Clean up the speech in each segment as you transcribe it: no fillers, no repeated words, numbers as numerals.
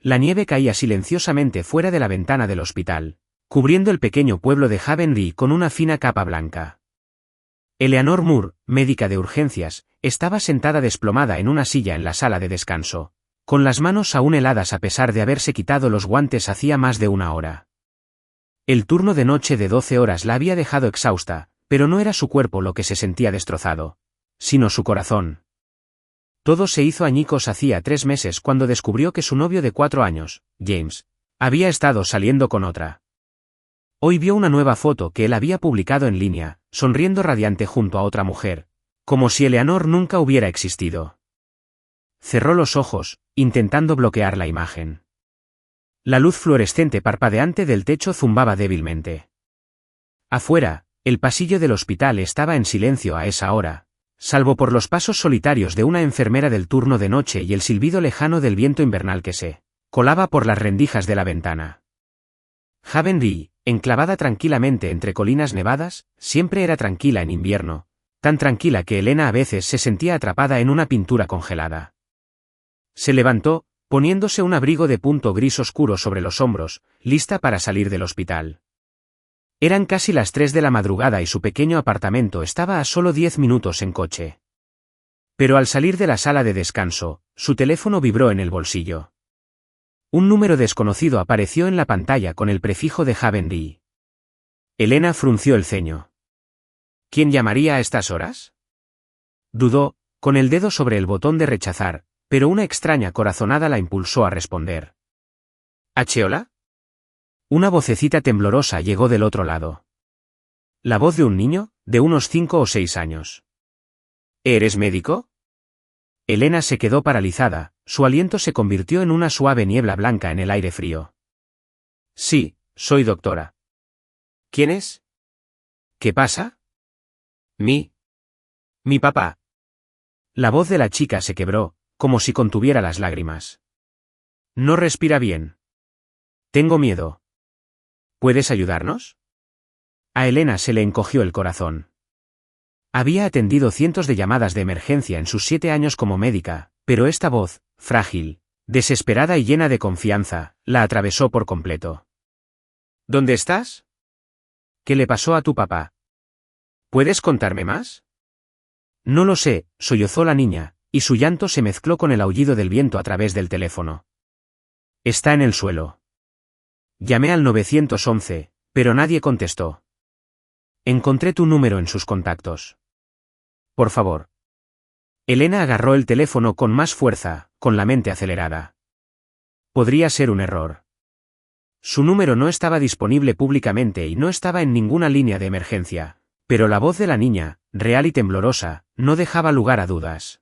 La nieve caía silenciosamente fuera de la ventana del hospital, cubriendo el pequeño pueblo de Havenry con una fina capa blanca. Eleanor Moore, médica de urgencias, estaba sentada desplomada en una silla en la sala de descanso, con las manos aún heladas a pesar de haberse quitado los guantes hacía más de una hora. El turno de noche de 12 horas la había dejado exhausta, pero no era su cuerpo lo que se sentía destrozado, sino su corazón. Todo se hizo añicos hacía 3 meses cuando descubrió que su novio de 4 años, James, había estado saliendo con otra. Hoy vio una nueva foto que él había publicado en línea, sonriendo radiante junto a otra mujer, como si Eleanor nunca hubiera existido. Cerró los ojos, intentando bloquear la imagen. La luz fluorescente parpadeante del techo zumbaba débilmente. Afuera, el pasillo del hospital estaba en silencio a esa hora, salvo por los pasos solitarios de una enfermera del turno de noche y el silbido lejano del viento invernal que se colaba por las rendijas de la ventana. Havenry, enclavada tranquilamente entre colinas nevadas, siempre era tranquila en invierno, tan tranquila que Elena a veces se sentía atrapada en una pintura congelada. Se levantó, poniéndose un abrigo de punto gris oscuro sobre los hombros, lista para salir del hospital. Eran casi las 3 de la madrugada y su pequeño apartamento estaba a solo 10 minutos en coche. Pero al salir de la sala de descanso, su teléfono vibró en el bolsillo. Un número desconocido apareció en la pantalla con el prefijo de Havenry. Elena frunció el ceño. ¿Quién llamaría a estas horas? Dudó, con el dedo sobre el botón de rechazar, pero una extraña corazonada la impulsó a responder. ¿Hola? Una vocecita temblorosa llegó del otro lado. La voz de un niño, de unos 5 o 6 años. ¿Eres médico? Elena se quedó paralizada, su aliento se convirtió en una suave niebla blanca en el aire frío. Sí, soy doctora. ¿Quién es? ¿Qué pasa? Mi papá. La voz de la chica se quebró, como si contuviera las lágrimas. No respira bien. Tengo miedo. ¿Puedes ayudarnos? A Elena se le encogió el corazón. Había atendido cientos de llamadas de emergencia en sus 7 años como médica, pero esta voz, frágil, desesperada y llena de confianza, la atravesó por completo. ¿Dónde estás? ¿Qué le pasó a tu papá? ¿Puedes contarme más? No lo sé, sollozó la niña, y su llanto se mezcló con el aullido del viento a través del teléfono. Está en el suelo. Llamé al 911, pero nadie contestó. Encontré tu número en sus contactos. Por favor. Elena agarró el teléfono con más fuerza, con la mente acelerada. Podría ser un error. Su número no estaba disponible públicamente y no estaba en ninguna línea de emergencia, pero la voz de la niña, real y temblorosa, no dejaba lugar a dudas.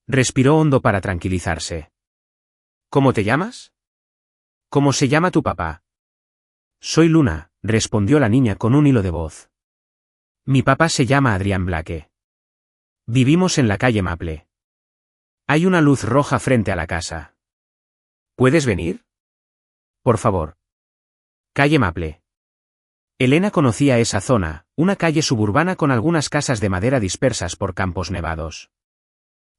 Respiró hondo para tranquilizarse. ¿Cómo te llamas? ¿Cómo se llama tu papá? Soy Luna, respondió la niña con un hilo de voz. Mi papá se llama Adrian Blake. Vivimos en la calle Maple. Hay una luz roja frente a la casa. ¿Puedes venir? Por favor. Calle Maple. Elena conocía esa zona, una calle suburbana con algunas casas de madera dispersas por campos nevados.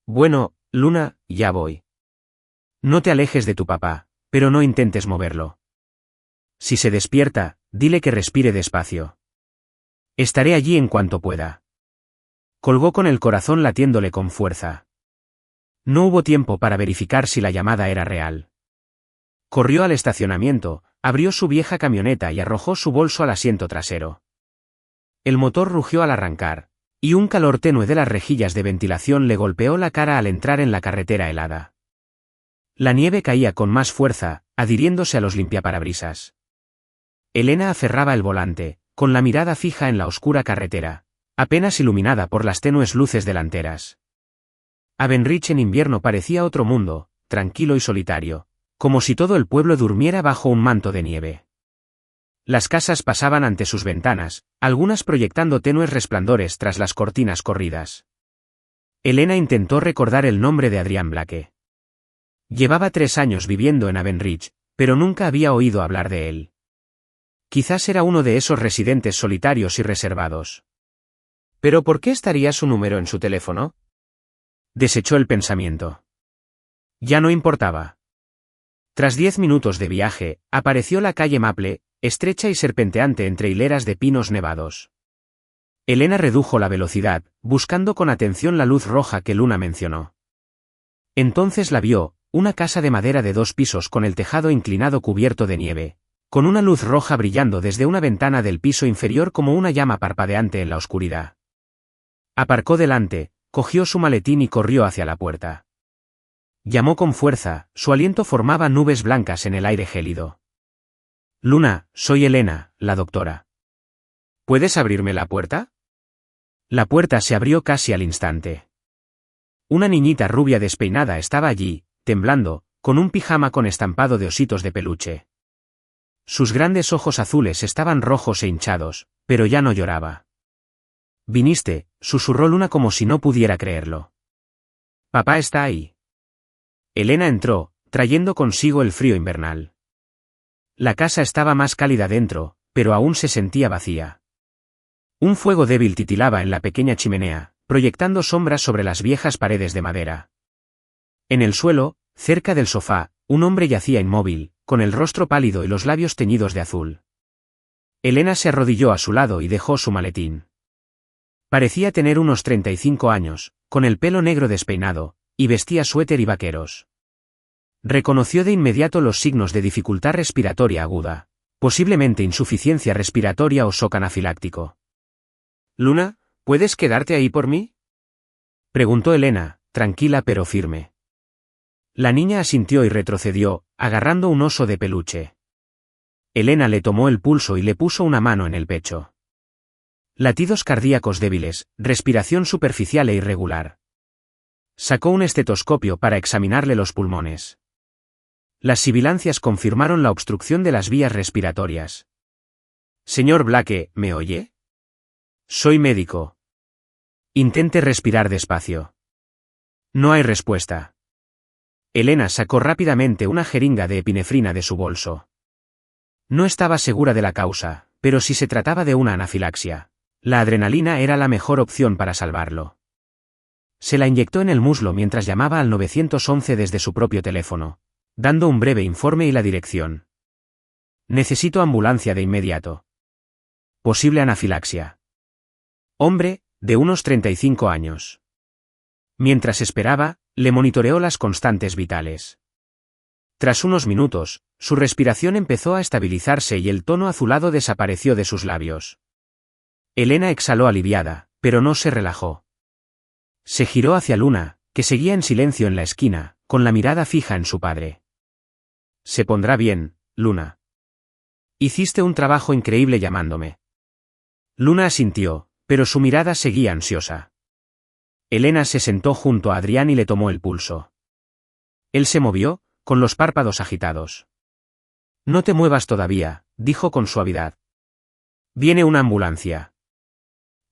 Bueno, Luna, ya voy. No te alejes de tu papá, pero no intentes moverlo. Si se despierta, dile que respire despacio. Estaré allí en cuanto pueda. Colgó con el corazón latiéndole con fuerza. No hubo tiempo para verificar si la llamada era real. Corrió al estacionamiento, abrió su vieja camioneta y arrojó su bolso al asiento trasero. El motor rugió al arrancar, y un calor tenue de las rejillas de ventilación le golpeó la cara al entrar en la carretera helada. La nieve caía con más fuerza, adhiriéndose a los limpiaparabrisas. Elena aferraba el volante, con la mirada fija en la oscura carretera, apenas iluminada por las tenues luces delanteras. Avonbridge en invierno parecía otro mundo, tranquilo y solitario, como si todo el pueblo durmiera bajo un manto de nieve. Las casas pasaban ante sus ventanas, algunas proyectando tenues resplandores tras las cortinas corridas. Elena intentó recordar el nombre de Adrian Blake. Llevaba 3 años viviendo en Avonbridge, pero nunca había oído hablar de él. Quizás era uno de esos residentes solitarios y reservados. ¿Pero por qué estaría su número en su teléfono? Desechó el pensamiento. Ya no importaba. Tras 10 minutos de viaje, apareció la calle Maple, estrecha y serpenteante entre hileras de pinos nevados. Elena redujo la velocidad, buscando con atención la luz roja que Luna mencionó. Entonces la vio, una casa de madera de 2 pisos con el tejado inclinado cubierto de nieve, con una luz roja brillando desde una ventana del piso inferior como una llama parpadeante en la oscuridad. Aparcó delante, cogió su maletín y corrió hacia la puerta. Llamó con fuerza, su aliento formaba nubes blancas en el aire gélido. Luna, soy Elena, la doctora. ¿Puedes abrirme la puerta? La puerta se abrió casi al instante. Una niñita rubia despeinada estaba allí, temblando, con un pijama con estampado de ositos de peluche. Sus grandes ojos azules estaban rojos e hinchados, pero ya no lloraba. «Viniste», susurró Luna como si no pudiera creerlo. «Papá está ahí». Elena entró, trayendo consigo el frío invernal. La casa estaba más cálida dentro, pero aún se sentía vacía. Un fuego débil titilaba en la pequeña chimenea, proyectando sombras sobre las viejas paredes de madera. En el suelo, cerca del sofá, un hombre yacía inmóvil, con el rostro pálido y los labios teñidos de azul. Elena se arrodilló a su lado y dejó su maletín. Parecía tener unos 35 años, con el pelo negro despeinado, y vestía suéter y vaqueros. Reconoció de inmediato los signos de dificultad respiratoria aguda, posiblemente insuficiencia respiratoria o shock anafiláctico. «Luna, ¿puedes quedarte ahí por mí?», preguntó Elena, tranquila pero firme. La niña asintió y retrocedió, agarrando un oso de peluche. Elena le tomó el pulso y le puso una mano en el pecho. Latidos cardíacos débiles, respiración superficial e irregular. Sacó un estetoscopio para examinarle los pulmones. Las sibilancias confirmaron la obstrucción de las vías respiratorias. «Señor Blake, ¿me oye? Soy médico. Intente respirar despacio». No hay respuesta. Elena sacó rápidamente una jeringa de epinefrina de su bolso. No estaba segura de la causa, pero si se trataba de una anafilaxia, la adrenalina era la mejor opción para salvarlo. Se la inyectó en el muslo mientras llamaba al 911 desde su propio teléfono, dando un breve informe y la dirección. «Necesito ambulancia de inmediato. Posible anafilaxia. Hombre, de unos 35 años». Mientras esperaba, le monitoreó las constantes vitales. Tras unos minutos, su respiración empezó a estabilizarse y el tono azulado desapareció de sus labios. Elena exhaló aliviada, pero no se relajó. Se giró hacia Luna, que seguía en silencio en la esquina, con la mirada fija en su padre. «Se pondrá bien, Luna. Hiciste un trabajo increíble llamándome». Luna asintió, pero su mirada seguía ansiosa. Elena se sentó junto a Adrián y le tomó el pulso. Él se movió, con los párpados agitados. «No te muevas todavía», dijo con suavidad. «Viene una ambulancia».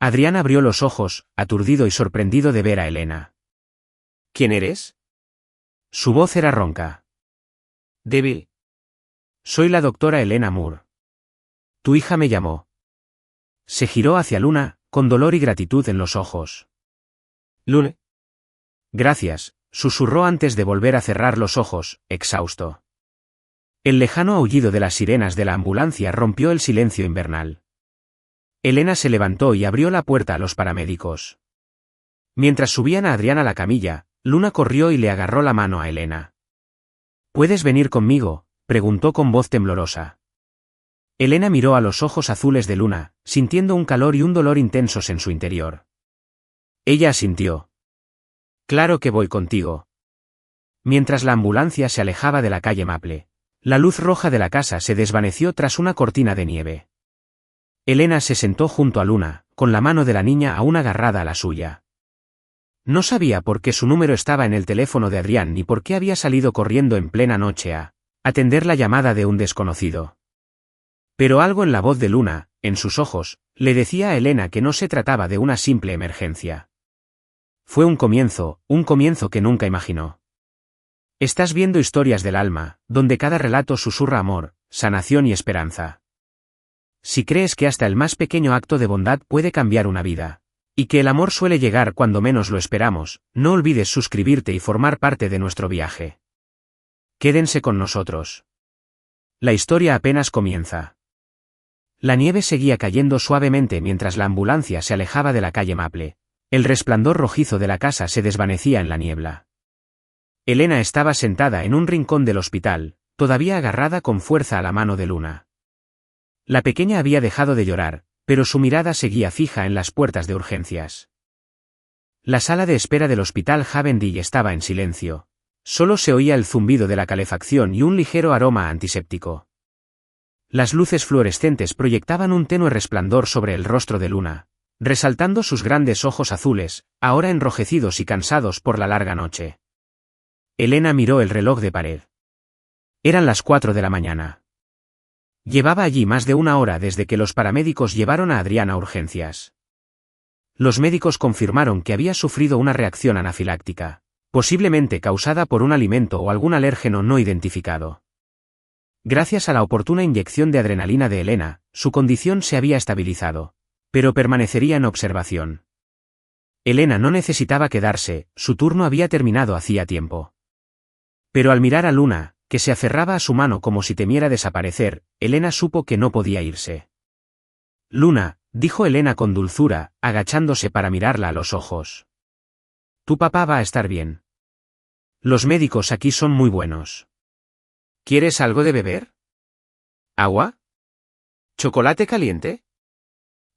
Adrián abrió los ojos, aturdido y sorprendido de ver a Elena. «¿Quién eres?». Su voz era ronca. «Débil. Soy la doctora Elena Moore. Tu hija me llamó». Se giró hacia Luna, con dolor y gratitud en los ojos. «Luna». «Gracias», susurró antes de volver a cerrar los ojos, exhausto. El lejano aullido de las sirenas de la ambulancia rompió el silencio invernal. Elena se levantó y abrió la puerta a los paramédicos. Mientras subían a Adrián a la camilla, Luna corrió y le agarró la mano a Elena. «¿Puedes venir conmigo?», preguntó con voz temblorosa. Elena miró a los ojos azules de Luna, sintiendo un calor y un dolor intensos en su interior. Ella asintió. «Claro que voy contigo». Mientras la ambulancia se alejaba de la calle Maple, la luz roja de la casa se desvaneció tras una cortina de nieve. Elena se sentó junto a Luna, con la mano de la niña aún agarrada a la suya. No sabía por qué su número estaba en el teléfono de Adrián ni por qué había salido corriendo en plena noche a atender la llamada de un desconocido. Pero algo en la voz de Luna, en sus ojos, le decía a Elena que no se trataba de una simple emergencia. Fue un comienzo que nunca imaginó. Estás viendo Historias del Alma, donde cada relato susurra amor, sanación y esperanza. Si crees que hasta el más pequeño acto de bondad puede cambiar una vida, y que el amor suele llegar cuando menos lo esperamos, no olvides suscribirte y formar parte de nuestro viaje. Quédense con nosotros. La historia apenas comienza. La nieve seguía cayendo suavemente mientras la ambulancia se alejaba de la calle Maple. El resplandor rojizo de la casa se desvanecía en la niebla. Elena estaba sentada en un rincón del hospital, todavía agarrada con fuerza a la mano de Luna. La pequeña había dejado de llorar, pero su mirada seguía fija en las puertas de urgencias. La sala de espera del hospital Havendale estaba en silencio. Solo se oía el zumbido de la calefacción y un ligero aroma antiséptico. Las luces fluorescentes proyectaban un tenue resplandor sobre el rostro de Luna, resaltando sus grandes ojos azules, ahora enrojecidos y cansados por la larga noche. Elena miró el reloj de pared. Eran las 4 de la mañana. Llevaba allí más de una hora desde que los paramédicos llevaron a Adrián a urgencias. Los médicos confirmaron que había sufrido una reacción anafiláctica, posiblemente causada por un alimento o algún alérgeno no identificado. Gracias a la oportuna inyección de adrenalina de Elena, su condición se había estabilizado, pero permanecería en observación. Elena no necesitaba quedarse, su turno había terminado hacía tiempo. Pero al mirar a Luna, que se aferraba a su mano como si temiera desaparecer, Elena supo que no podía irse. Luna, dijo Elena con dulzura, agachándose para mirarla a los ojos. Tu papá va a estar bien. Los médicos aquí son muy buenos. ¿Quieres algo de beber? ¿Agua? ¿Chocolate caliente?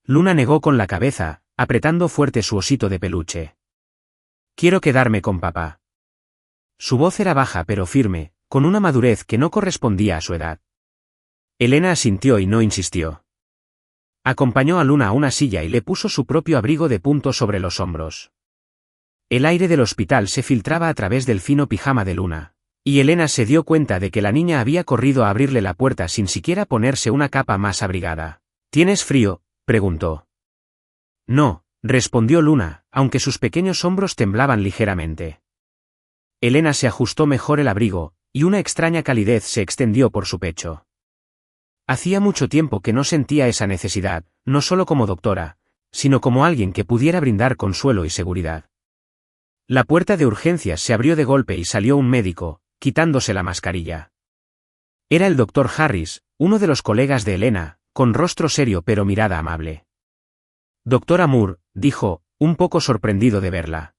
Luna negó con la cabeza, apretando fuerte su osito de peluche. Quiero quedarme con papá. Su voz era baja pero firme, con una madurez que no correspondía a su edad. Elena asintió y no insistió. Acompañó a Luna a una silla y le puso su propio abrigo de punto sobre los hombros. El aire del hospital se filtraba a través del fino pijama de Luna, y Elena se dio cuenta de que la niña había corrido a abrirle la puerta sin siquiera ponerse una capa más abrigada. ¿Tienes frío?, preguntó. No, respondió Luna, aunque sus pequeños hombros temblaban ligeramente. Elena se ajustó mejor el abrigo, y una extraña calidez se extendió por su pecho. Hacía mucho tiempo que no sentía esa necesidad, no solo como doctora, sino como alguien que pudiera brindar consuelo y seguridad. La puerta de urgencias se abrió de golpe y salió un médico, quitándose la mascarilla. Era el doctor Harris, uno de los colegas de Elena, con rostro serio pero mirada amable. Doctora Moore, dijo, un poco sorprendido de verla.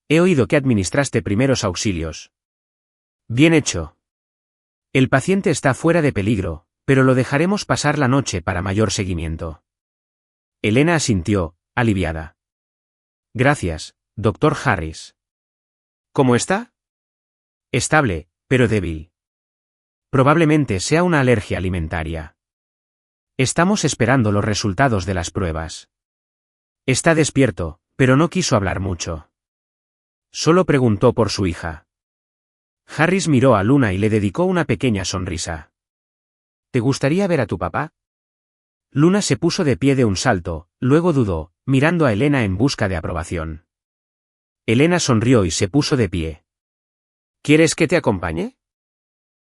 He oído que administraste primeros auxilios. Bien hecho. El paciente está fuera de peligro, pero lo dejaremos pasar la noche para mayor seguimiento. Elena asintió, aliviada. Gracias, doctor Harris. ¿Cómo está? Estable, pero débil. Probablemente sea una alergia alimentaria. Estamos esperando los resultados de las pruebas. Está despierto, pero no quiso hablar mucho. Solo preguntó por su hija. Harris miró a Luna y le dedicó una pequeña sonrisa. ¿Te gustaría ver a tu papá? Luna se puso de pie de un salto, luego dudó, mirando a Elena en busca de aprobación. Elena sonrió y se puso de pie. ¿Quieres que te acompañe?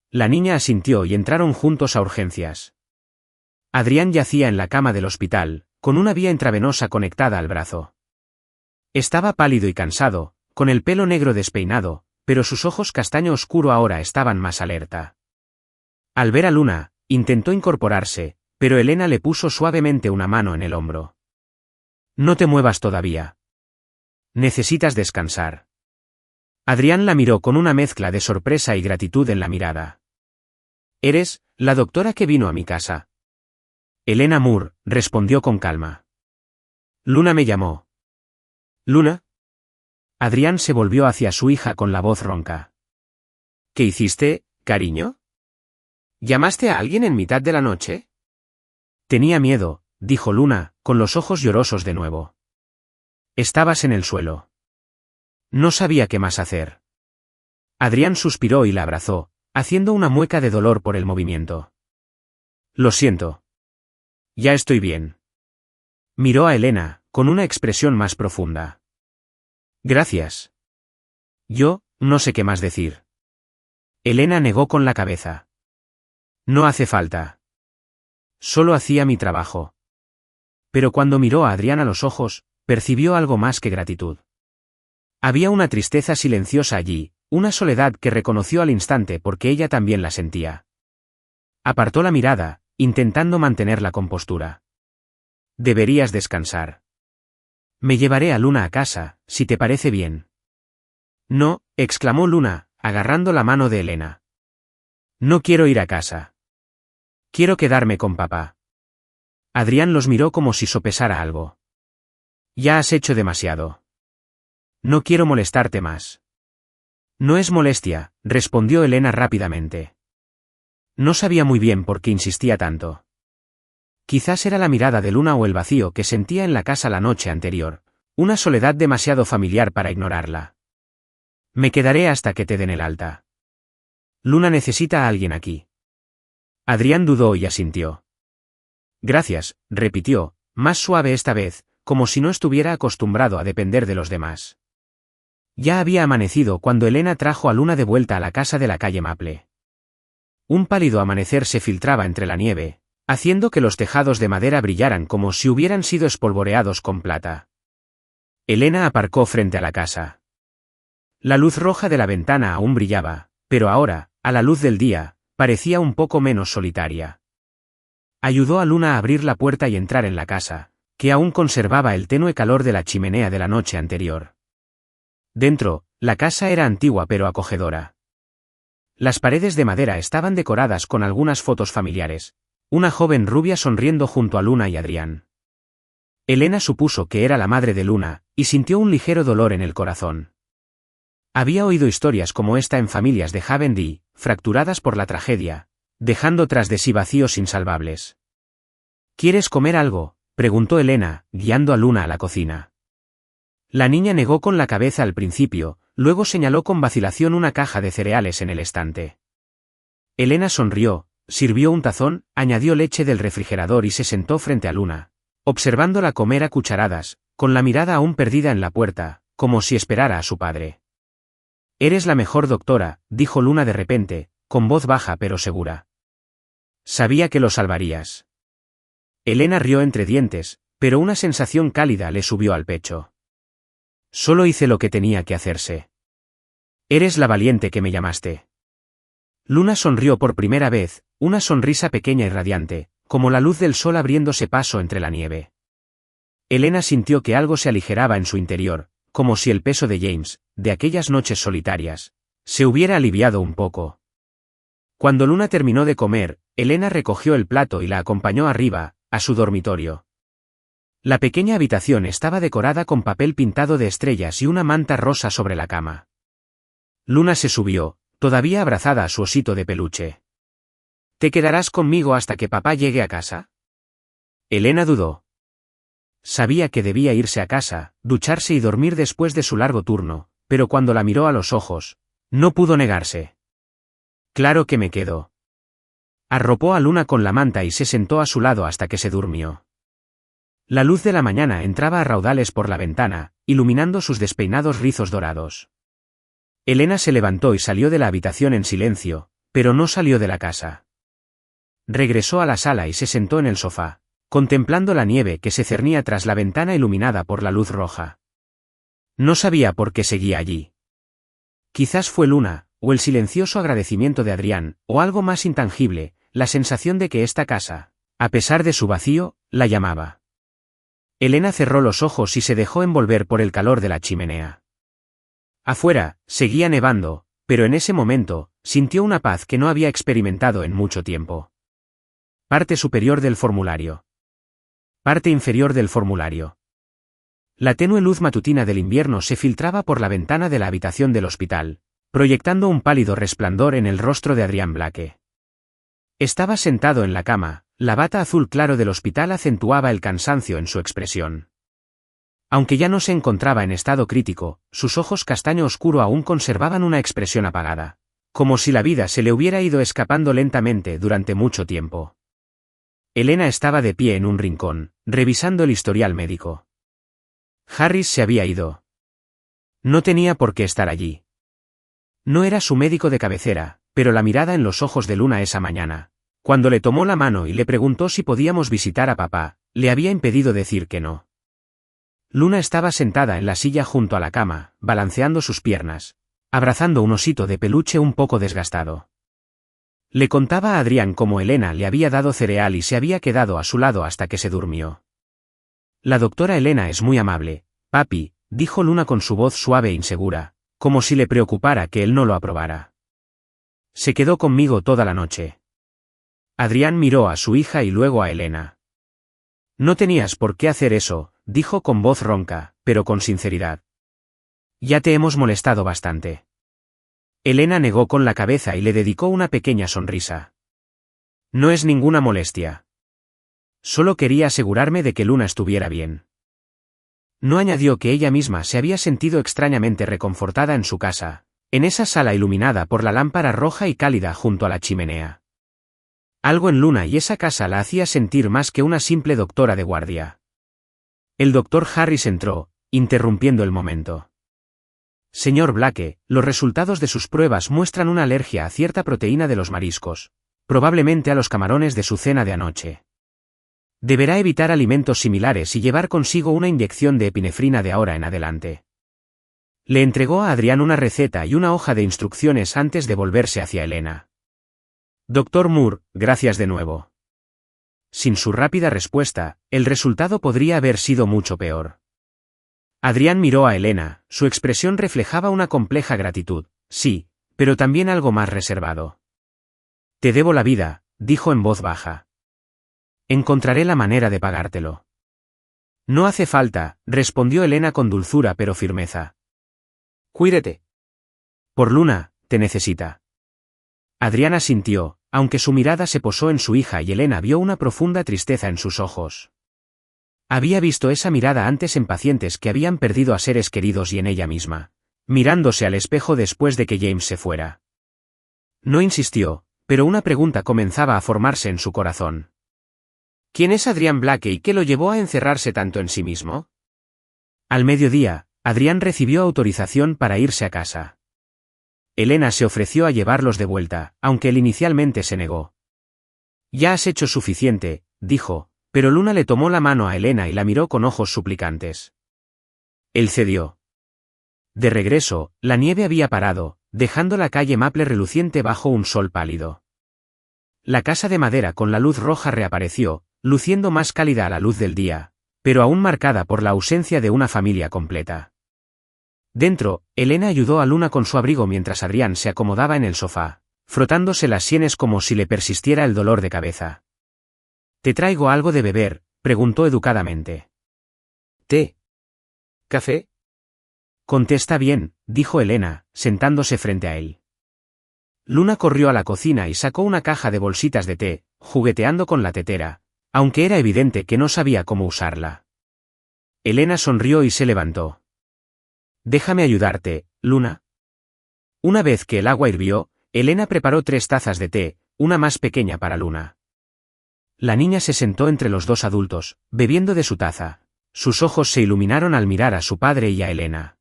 La niña asintió y entraron juntos a urgencias. Adrián yacía en la cama del hospital, con una vía intravenosa conectada al brazo. Estaba pálido y cansado, con el pelo negro despeinado, pero sus ojos castaño oscuro ahora estaban más alerta. Al ver a Luna, intentó incorporarse, pero Elena le puso suavemente una mano en el hombro. No te muevas todavía. Necesitas descansar. Adrián la miró con una mezcla de sorpresa y gratitud en la mirada. ¿Eres la doctora que vino a mi casa? Elena Moore, respondió con calma. Luna me llamó. ¿Luna? Adrián se volvió hacia su hija con la voz ronca. ¿Qué hiciste, cariño? ¿Llamaste a alguien en mitad de la noche? Tenía miedo, dijo Luna, con los ojos llorosos de nuevo. Estabas en el suelo. No sabía qué más hacer. Adrián suspiró y la abrazó, haciendo una mueca de dolor por el movimiento. Lo siento. Ya estoy bien. Miró a Elena, con una expresión más profunda. Gracias. Yo, no sé qué más decir. Elena negó con la cabeza. No hace falta. Solo hacía mi trabajo. Pero cuando miró a Adrián a los ojos, percibió algo más que gratitud. Había una tristeza silenciosa allí, una soledad que reconoció al instante porque ella también la sentía. Apartó la mirada, intentando mantener la compostura. Deberías descansar. Me llevaré a Luna a casa, si te parece bien. No, exclamó Luna, agarrando la mano de Elena. No quiero ir a casa. Quiero quedarme con papá. Adrián los miró como si sopesara algo. Ya has hecho demasiado. No quiero molestarte más. No es molestia, respondió Elena rápidamente. No sabía muy bien por qué insistía tanto. Quizás era la mirada de Luna o el vacío que sentía en la casa la noche anterior, una soledad demasiado familiar para ignorarla. Me quedaré hasta que te den el alta. Luna necesita a alguien aquí. Adrián dudó y asintió. Gracias, repitió, más suave esta vez, como si no estuviera acostumbrado a depender de los demás. Ya había amanecido cuando Elena trajo a Luna de vuelta a la casa de la calle Maple. Un pálido amanecer se filtraba entre la nieve, haciendo que los tejados de madera brillaran como si hubieran sido espolvoreados con plata. Elena aparcó frente a la casa. La luz roja de la ventana aún brillaba, pero ahora, a la luz del día, parecía un poco menos solitaria. Ayudó a Luna a abrir la puerta y entrar en la casa, que aún conservaba el tenue calor de la chimenea de la noche anterior. Dentro, la casa era antigua pero acogedora. Las paredes de madera estaban decoradas con algunas fotos familiares, una joven rubia sonriendo junto a Luna y Adrián. Elena supuso que era la madre de Luna, y sintió un ligero dolor en el corazón. Había oído historias como esta en familias de Haven, fracturadas por la tragedia, dejando tras de sí vacíos insalvables. ¿Quieres comer algo?, preguntó Elena, guiando a Luna a la cocina. La niña negó con la cabeza al principio, luego señaló con vacilación una caja de cereales en el estante. Elena sonrió, sirvió un tazón, añadió leche del refrigerador y se sentó frente a Luna, observándola comer a cucharadas, con la mirada aún perdida en la puerta, como si esperara a su padre. Eres la mejor doctora, dijo Luna de repente, con voz baja pero segura. Sabía que lo salvarías. Elena rió entre dientes, pero una sensación cálida le subió al pecho. Solo hice lo que tenía que hacerse. Eres la valiente que me llamaste. Luna sonrió por primera vez, una sonrisa pequeña y radiante, como la luz del sol abriéndose paso entre la nieve. Elena sintió que algo se aligeraba en su interior, como si el peso de James, de aquellas noches solitarias, se hubiera aliviado un poco. Cuando Luna terminó de comer, Elena recogió el plato y la acompañó arriba, a su dormitorio. La pequeña habitación estaba decorada con papel pintado de estrellas y una manta rosa sobre la cama. Luna se subió, todavía abrazada a su osito de peluche. ¿Te quedarás conmigo hasta que papá llegue a casa? Elena dudó. Sabía que debía irse a casa, ducharse y dormir después de su largo turno, pero cuando la miró a los ojos, no pudo negarse. Claro que me quedo. Arropó a Luna con la manta y se sentó a su lado hasta que se durmió. La luz de la mañana entraba a raudales por la ventana, iluminando sus despeinados rizos dorados. Elena se levantó y salió de la habitación en silencio, pero no salió de la casa. Regresó a la sala y se sentó en el sofá, contemplando la nieve que se cernía tras la ventana iluminada por la luz roja. No sabía por qué seguía allí. Quizás fue Luna, o el silencioso agradecimiento de Adrián, o algo más intangible, la sensación de que esta casa, a pesar de su vacío, la llamaba. Elena cerró los ojos y se dejó envolver por el calor de la chimenea. Afuera, seguía nevando, pero en ese momento, sintió una paz que no había experimentado en mucho tiempo. Parte superior del formulario. Parte inferior del formulario. La tenue luz matutina del invierno se filtraba por la ventana de la habitación del hospital, proyectando un pálido resplandor en el rostro de Adrián Blake. Estaba sentado en la cama, la bata azul claro del hospital acentuaba el cansancio en su expresión. Aunque ya no se encontraba en estado crítico, sus ojos castaño oscuro aún conservaban una expresión apagada, como si la vida se le hubiera ido escapando lentamente durante mucho tiempo. Elena estaba de pie en un rincón, revisando el historial médico. Harris se había ido. No tenía por qué estar allí. No era su médico de cabecera, pero la mirada en los ojos de Luna esa mañana, cuando le tomó la mano y le preguntó si podíamos visitar a papá, le había impedido decir que no. Luna estaba sentada en la silla junto a la cama, balanceando sus piernas, abrazando un osito de peluche un poco desgastado. Le contaba a Adrián cómo Elena le había dado cereal y se había quedado a su lado hasta que se durmió. La doctora Elena es muy amable, papi, dijo Luna con su voz suave e insegura, como si le preocupara que él no lo aprobara. Se quedó conmigo toda la noche. Adrián miró a su hija y luego a Elena. No tenías por qué hacer eso, dijo con voz ronca, pero con sinceridad. Ya te hemos molestado bastante. Elena negó con la cabeza y le dedicó una pequeña sonrisa. No es ninguna molestia. Solo quería asegurarme de que Luna estuviera bien. No añadió que ella misma se había sentido extrañamente reconfortada en su casa, en esa sala iluminada por la lámpara roja y cálida junto a la chimenea. Algo en Luna y esa casa la hacía sentir más que una simple doctora de guardia. El doctor Harris entró, interrumpiendo el momento. Señor Blake, los resultados de sus pruebas muestran una alergia a cierta proteína de los mariscos, probablemente a los camarones de su cena de anoche. Deberá evitar alimentos similares y llevar consigo una inyección de epinefrina de ahora en adelante. Le entregó a Adrián una receta y una hoja de instrucciones antes de volverse hacia Elena. Doctor Moore, gracias de nuevo. Sin su rápida respuesta, el resultado podría haber sido mucho peor. Adrián miró a Elena, su expresión reflejaba una compleja gratitud, sí, pero también algo más reservado. Te debo la vida, dijo en voz baja. Encontraré la manera de pagártelo. No hace falta, respondió Elena con dulzura pero firmeza. Cuídate. Por Luna, te necesita. Adrián asintió, aunque su mirada se posó en su hija y Elena vio una profunda tristeza en sus ojos. Había visto esa mirada antes en pacientes que habían perdido a seres queridos y en ella misma, mirándose al espejo después de que James se fuera. No insistió, pero una pregunta comenzaba a formarse en su corazón. ¿Quién es Adrián Blake y qué lo llevó a encerrarse tanto en sí mismo? Al mediodía, Adrián recibió autorización para irse a casa. Elena se ofreció a llevarlos de vuelta, aunque él inicialmente se negó. Ya has hecho suficiente, dijo, pero Luna le tomó la mano a Elena y la miró con ojos suplicantes. Él cedió. De regreso, la nieve había parado, dejando la calle Maple reluciente bajo un sol pálido. La casa de madera con la luz roja reapareció, luciendo más cálida a la luz del día, pero aún marcada por la ausencia de una familia completa. Dentro, Elena ayudó a Luna con su abrigo mientras Adrián se acomodaba en el sofá, frotándose las sienes como si le persistiera el dolor de cabeza. ¿Te traigo algo de beber?, preguntó educadamente. ¿Té? ¿Café? Contesta bien, dijo Elena, sentándose frente a él. Luna corrió a la cocina y sacó una caja de bolsitas de té, jugueteando con la tetera, aunque era evidente que no sabía cómo usarla. Elena sonrió y se levantó. Déjame ayudarte, Luna. Una vez que el agua hirvió, Elena preparó 3 tazas de té, una más pequeña para Luna. La niña se sentó entre los dos adultos, bebiendo de su taza. Sus ojos se iluminaron al mirar a su padre y a Elena.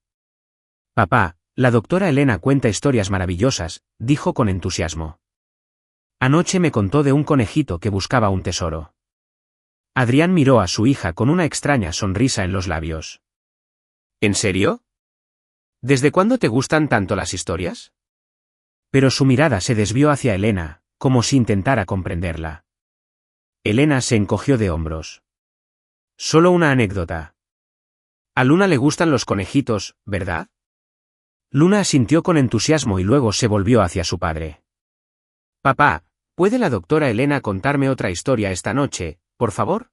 Papá, la doctora Elena cuenta historias maravillosas, dijo con entusiasmo. Anoche me contó de un conejito que buscaba un tesoro. Adrián miró a su hija con una extraña sonrisa en los labios. ¿En serio? ¿Desde cuándo te gustan tanto las historias? Pero su mirada se desvió hacia Elena, como si intentara comprenderla. Elena se encogió de hombros. Solo una anécdota. A Luna le gustan los conejitos, ¿verdad? Luna asintió con entusiasmo y luego se volvió hacia su padre. Papá, ¿puede la doctora Elena contarme otra historia esta noche, por favor?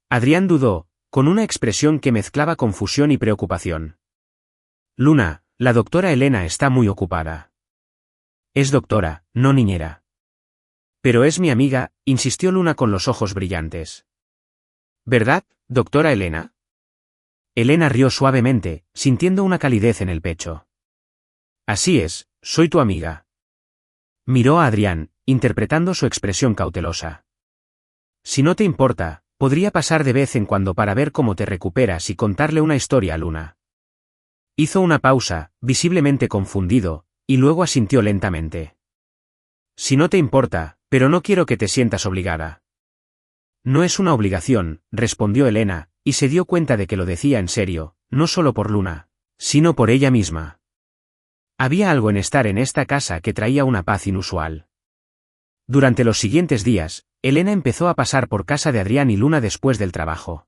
Adrián dudó, con una expresión que mezclaba confusión y preocupación. Luna, la doctora Elena está muy ocupada. Es doctora, no niñera. Pero es mi amiga, insistió Luna con los ojos brillantes. ¿Verdad, doctora Elena? Elena rió suavemente, sintiendo una calidez en el pecho. Así es, soy tu amiga. Miró a Adrián, interpretando su expresión cautelosa. Si no te importa, podría pasar de vez en cuando para ver cómo te recuperas y contarle una historia a Luna. Hizo una pausa, visiblemente confundido, y luego asintió lentamente. Si no te importa, pero no quiero que te sientas obligada. No es una obligación, respondió Elena, y se dio cuenta de que lo decía en serio, no solo por Luna, sino por ella misma. Había algo en estar en esta casa que traía una paz inusual. Durante los siguientes días, Elena empezó a pasar por casa de Adrián y Luna después del trabajo.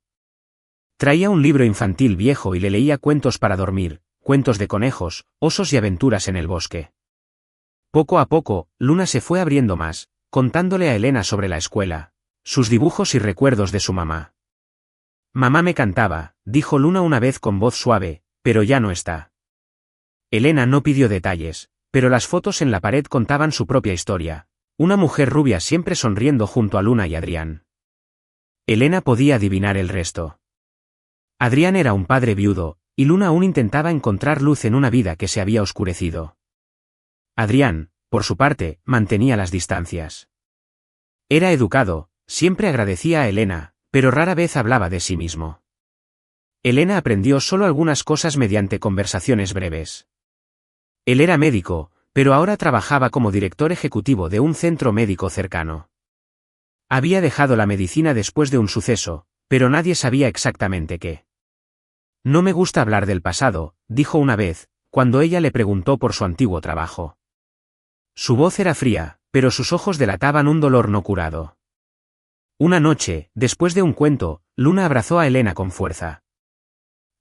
Traía un libro infantil viejo y le leía cuentos para dormir, cuentos de conejos, osos y aventuras en el bosque. Poco a poco, Luna se fue abriendo más, contándole a Elena sobre la escuela, sus dibujos y recuerdos de su mamá. Mamá me cantaba, dijo Luna una vez con voz suave, pero ya no está. Elena no pidió detalles, pero las fotos en la pared contaban su propia historia. Una mujer rubia siempre sonriendo junto a Luna y Adrián. Elena podía adivinar el resto. Adrián era un padre viudo, y Luna aún intentaba encontrar luz en una vida que se había oscurecido. Adrián, por su parte, mantenía las distancias. Era educado, siempre agradecía a Elena, pero rara vez hablaba de sí mismo. Elena aprendió solo algunas cosas mediante conversaciones breves. Él era médico, pero ahora trabajaba como director ejecutivo de un centro médico cercano. Había dejado la medicina después de un suceso, pero nadie sabía exactamente qué. No me gusta hablar del pasado, dijo una vez, cuando ella le preguntó por su antiguo trabajo. Su voz era fría, pero sus ojos delataban un dolor no curado. Una noche, después de un cuento, Luna abrazó a Elena con fuerza.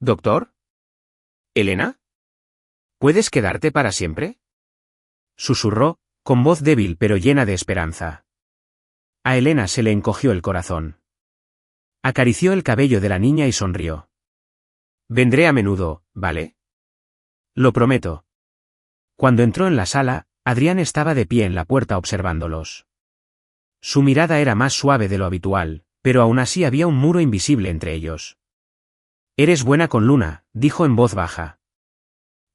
¿Doctor? ¿Elena? ¿Puedes quedarte para siempre? Susurró, con voz débil pero llena de esperanza. A Elena se le encogió el corazón. Acarició el cabello de la niña y sonrió. Vendré a menudo, ¿vale? Lo prometo. Cuando entró en la sala, Adrián estaba de pie en la puerta observándolos. Su mirada era más suave de lo habitual, pero aún así había un muro invisible entre ellos. Eres buena con Luna, dijo en voz baja.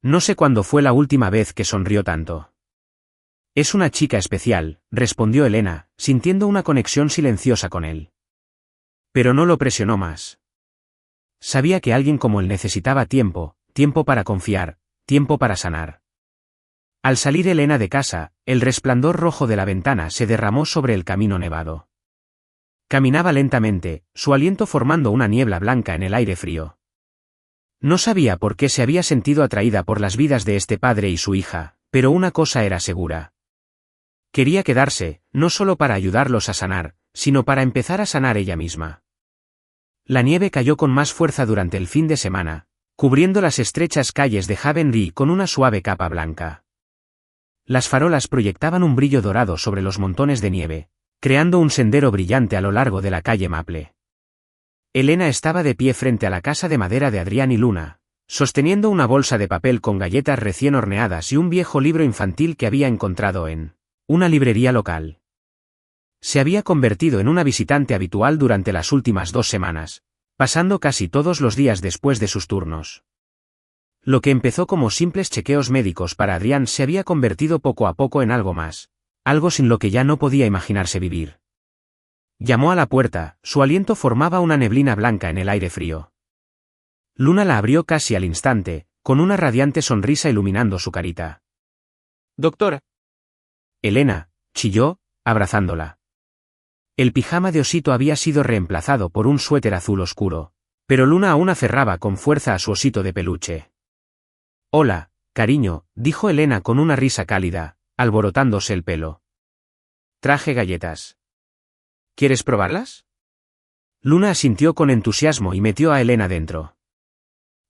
No sé cuándo fue la última vez que sonrió tanto. Es una chica especial, respondió Elena, sintiendo una conexión silenciosa con él. Pero no lo presionó más. Sabía que alguien como él necesitaba tiempo, tiempo para confiar, tiempo para sanar. Al salir Elena de casa, el resplandor rojo de la ventana se derramó sobre el camino nevado. Caminaba lentamente, su aliento formando una niebla blanca en el aire frío. No sabía por qué se había sentido atraída por las vidas de este padre y su hija, pero una cosa era segura. Quería quedarse, no solo para ayudarlos a sanar, sino para empezar a sanar ella misma. La nieve cayó con más fuerza durante el fin de semana, cubriendo las estrechas calles de Haven con una suave capa blanca. Las farolas proyectaban un brillo dorado sobre los montones de nieve, creando un sendero brillante a lo largo de la calle Maple. Elena estaba de pie frente a la casa de madera de Adrián y Luna, sosteniendo una bolsa de papel con galletas recién horneadas y un viejo libro infantil que había encontrado en una librería local. Se había convertido en una visitante habitual durante las últimas 2 semanas, pasando casi todos los días después de sus turnos. Lo que empezó como simples chequeos médicos para Adrián se había convertido poco a poco en algo más, algo sin lo que ya no podía imaginarse vivir. Llamó a la puerta, su aliento formaba una neblina blanca en el aire frío. Luna la abrió casi al instante, con una radiante sonrisa iluminando su carita. «Doctora». Elena, chilló, abrazándola. El pijama de osito había sido reemplazado por un suéter azul oscuro, pero Luna aún aferraba con fuerza a su osito de peluche. «Hola, cariño», dijo Elena con una risa cálida, alborotándose el pelo. «Traje galletas. ¿Quieres probarlas?» Luna asintió con entusiasmo y metió a Elena dentro.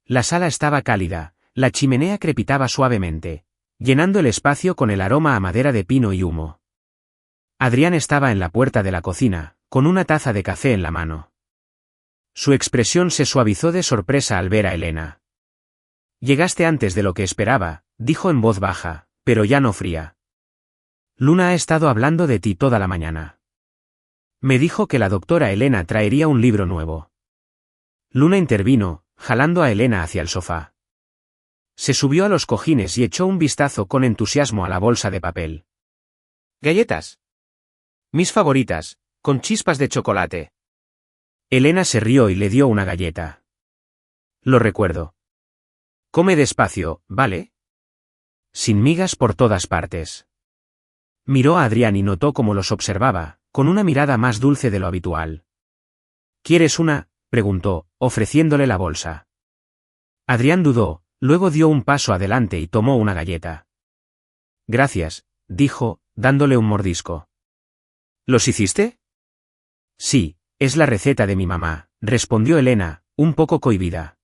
La sala estaba cálida, la chimenea crepitaba suavemente, llenando el espacio con el aroma a madera de pino y humo. Adrián estaba en la puerta de la cocina, con una taza de café en la mano. Su expresión se suavizó de sorpresa al ver a Elena. «Llegaste antes de lo que esperaba», dijo en voz baja, pero ya no fría. «Luna ha estado hablando de ti toda la mañana. Me dijo que la doctora Elena traería un libro nuevo». Luna intervino, jalando a Elena hacia el sofá. Se subió a los cojines y echó un vistazo con entusiasmo a la bolsa de papel. «Galletas. Mis favoritas, con chispas de chocolate». Elena se rió y le dio una galleta. «Lo recuerdo. Come despacio, ¿vale? Sin migas por todas partes». Miró a Adrián y notó cómo los observaba, con una mirada más dulce de lo habitual. «¿Quieres una?», preguntó, ofreciéndole la bolsa. Adrián dudó, Luego dio un paso adelante y tomó una galleta. Gracias, dijo, dándole un mordisco. ¿Los hiciste? Sí, es la receta de mi mamá, respondió Elena, un poco cohibida.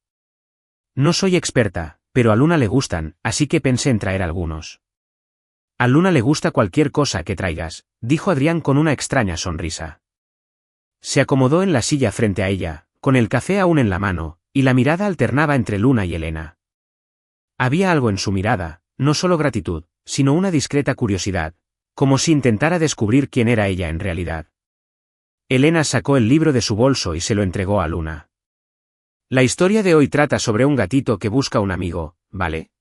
No soy experta, pero a Luna le gustan, así que pensé en traer algunos. A Luna le gusta cualquier cosa que traigas, dijo Adrián con una extraña sonrisa. Se acomodó en la silla frente a ella, con el café aún en la mano, y la mirada alternaba entre Luna y Elena. Había algo en su mirada, no solo gratitud, sino una discreta curiosidad, como si intentara descubrir quién era ella en realidad. Elena sacó el libro de su bolso y se lo entregó a Luna. La historia de hoy trata sobre un gatito que busca un amigo, ¿vale?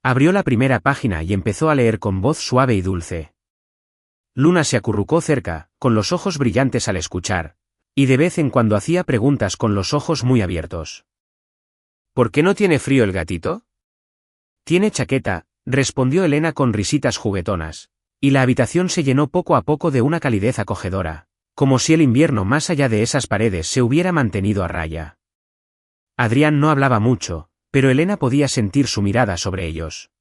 Abrió la primera página y empezó a leer con voz suave y dulce. Luna se acurrucó cerca, con los ojos brillantes al escuchar, y de vez en cuando hacía preguntas con los ojos muy abiertos. ¿Por qué no tiene frío el gatito? Tiene chaqueta, respondió Elena con risitas juguetonas, y la habitación se llenó poco a poco de una calidez acogedora, como si el invierno más allá de esas paredes se hubiera mantenido a raya. Adrián no hablaba mucho, pero Elena podía sentir su mirada sobre ellos.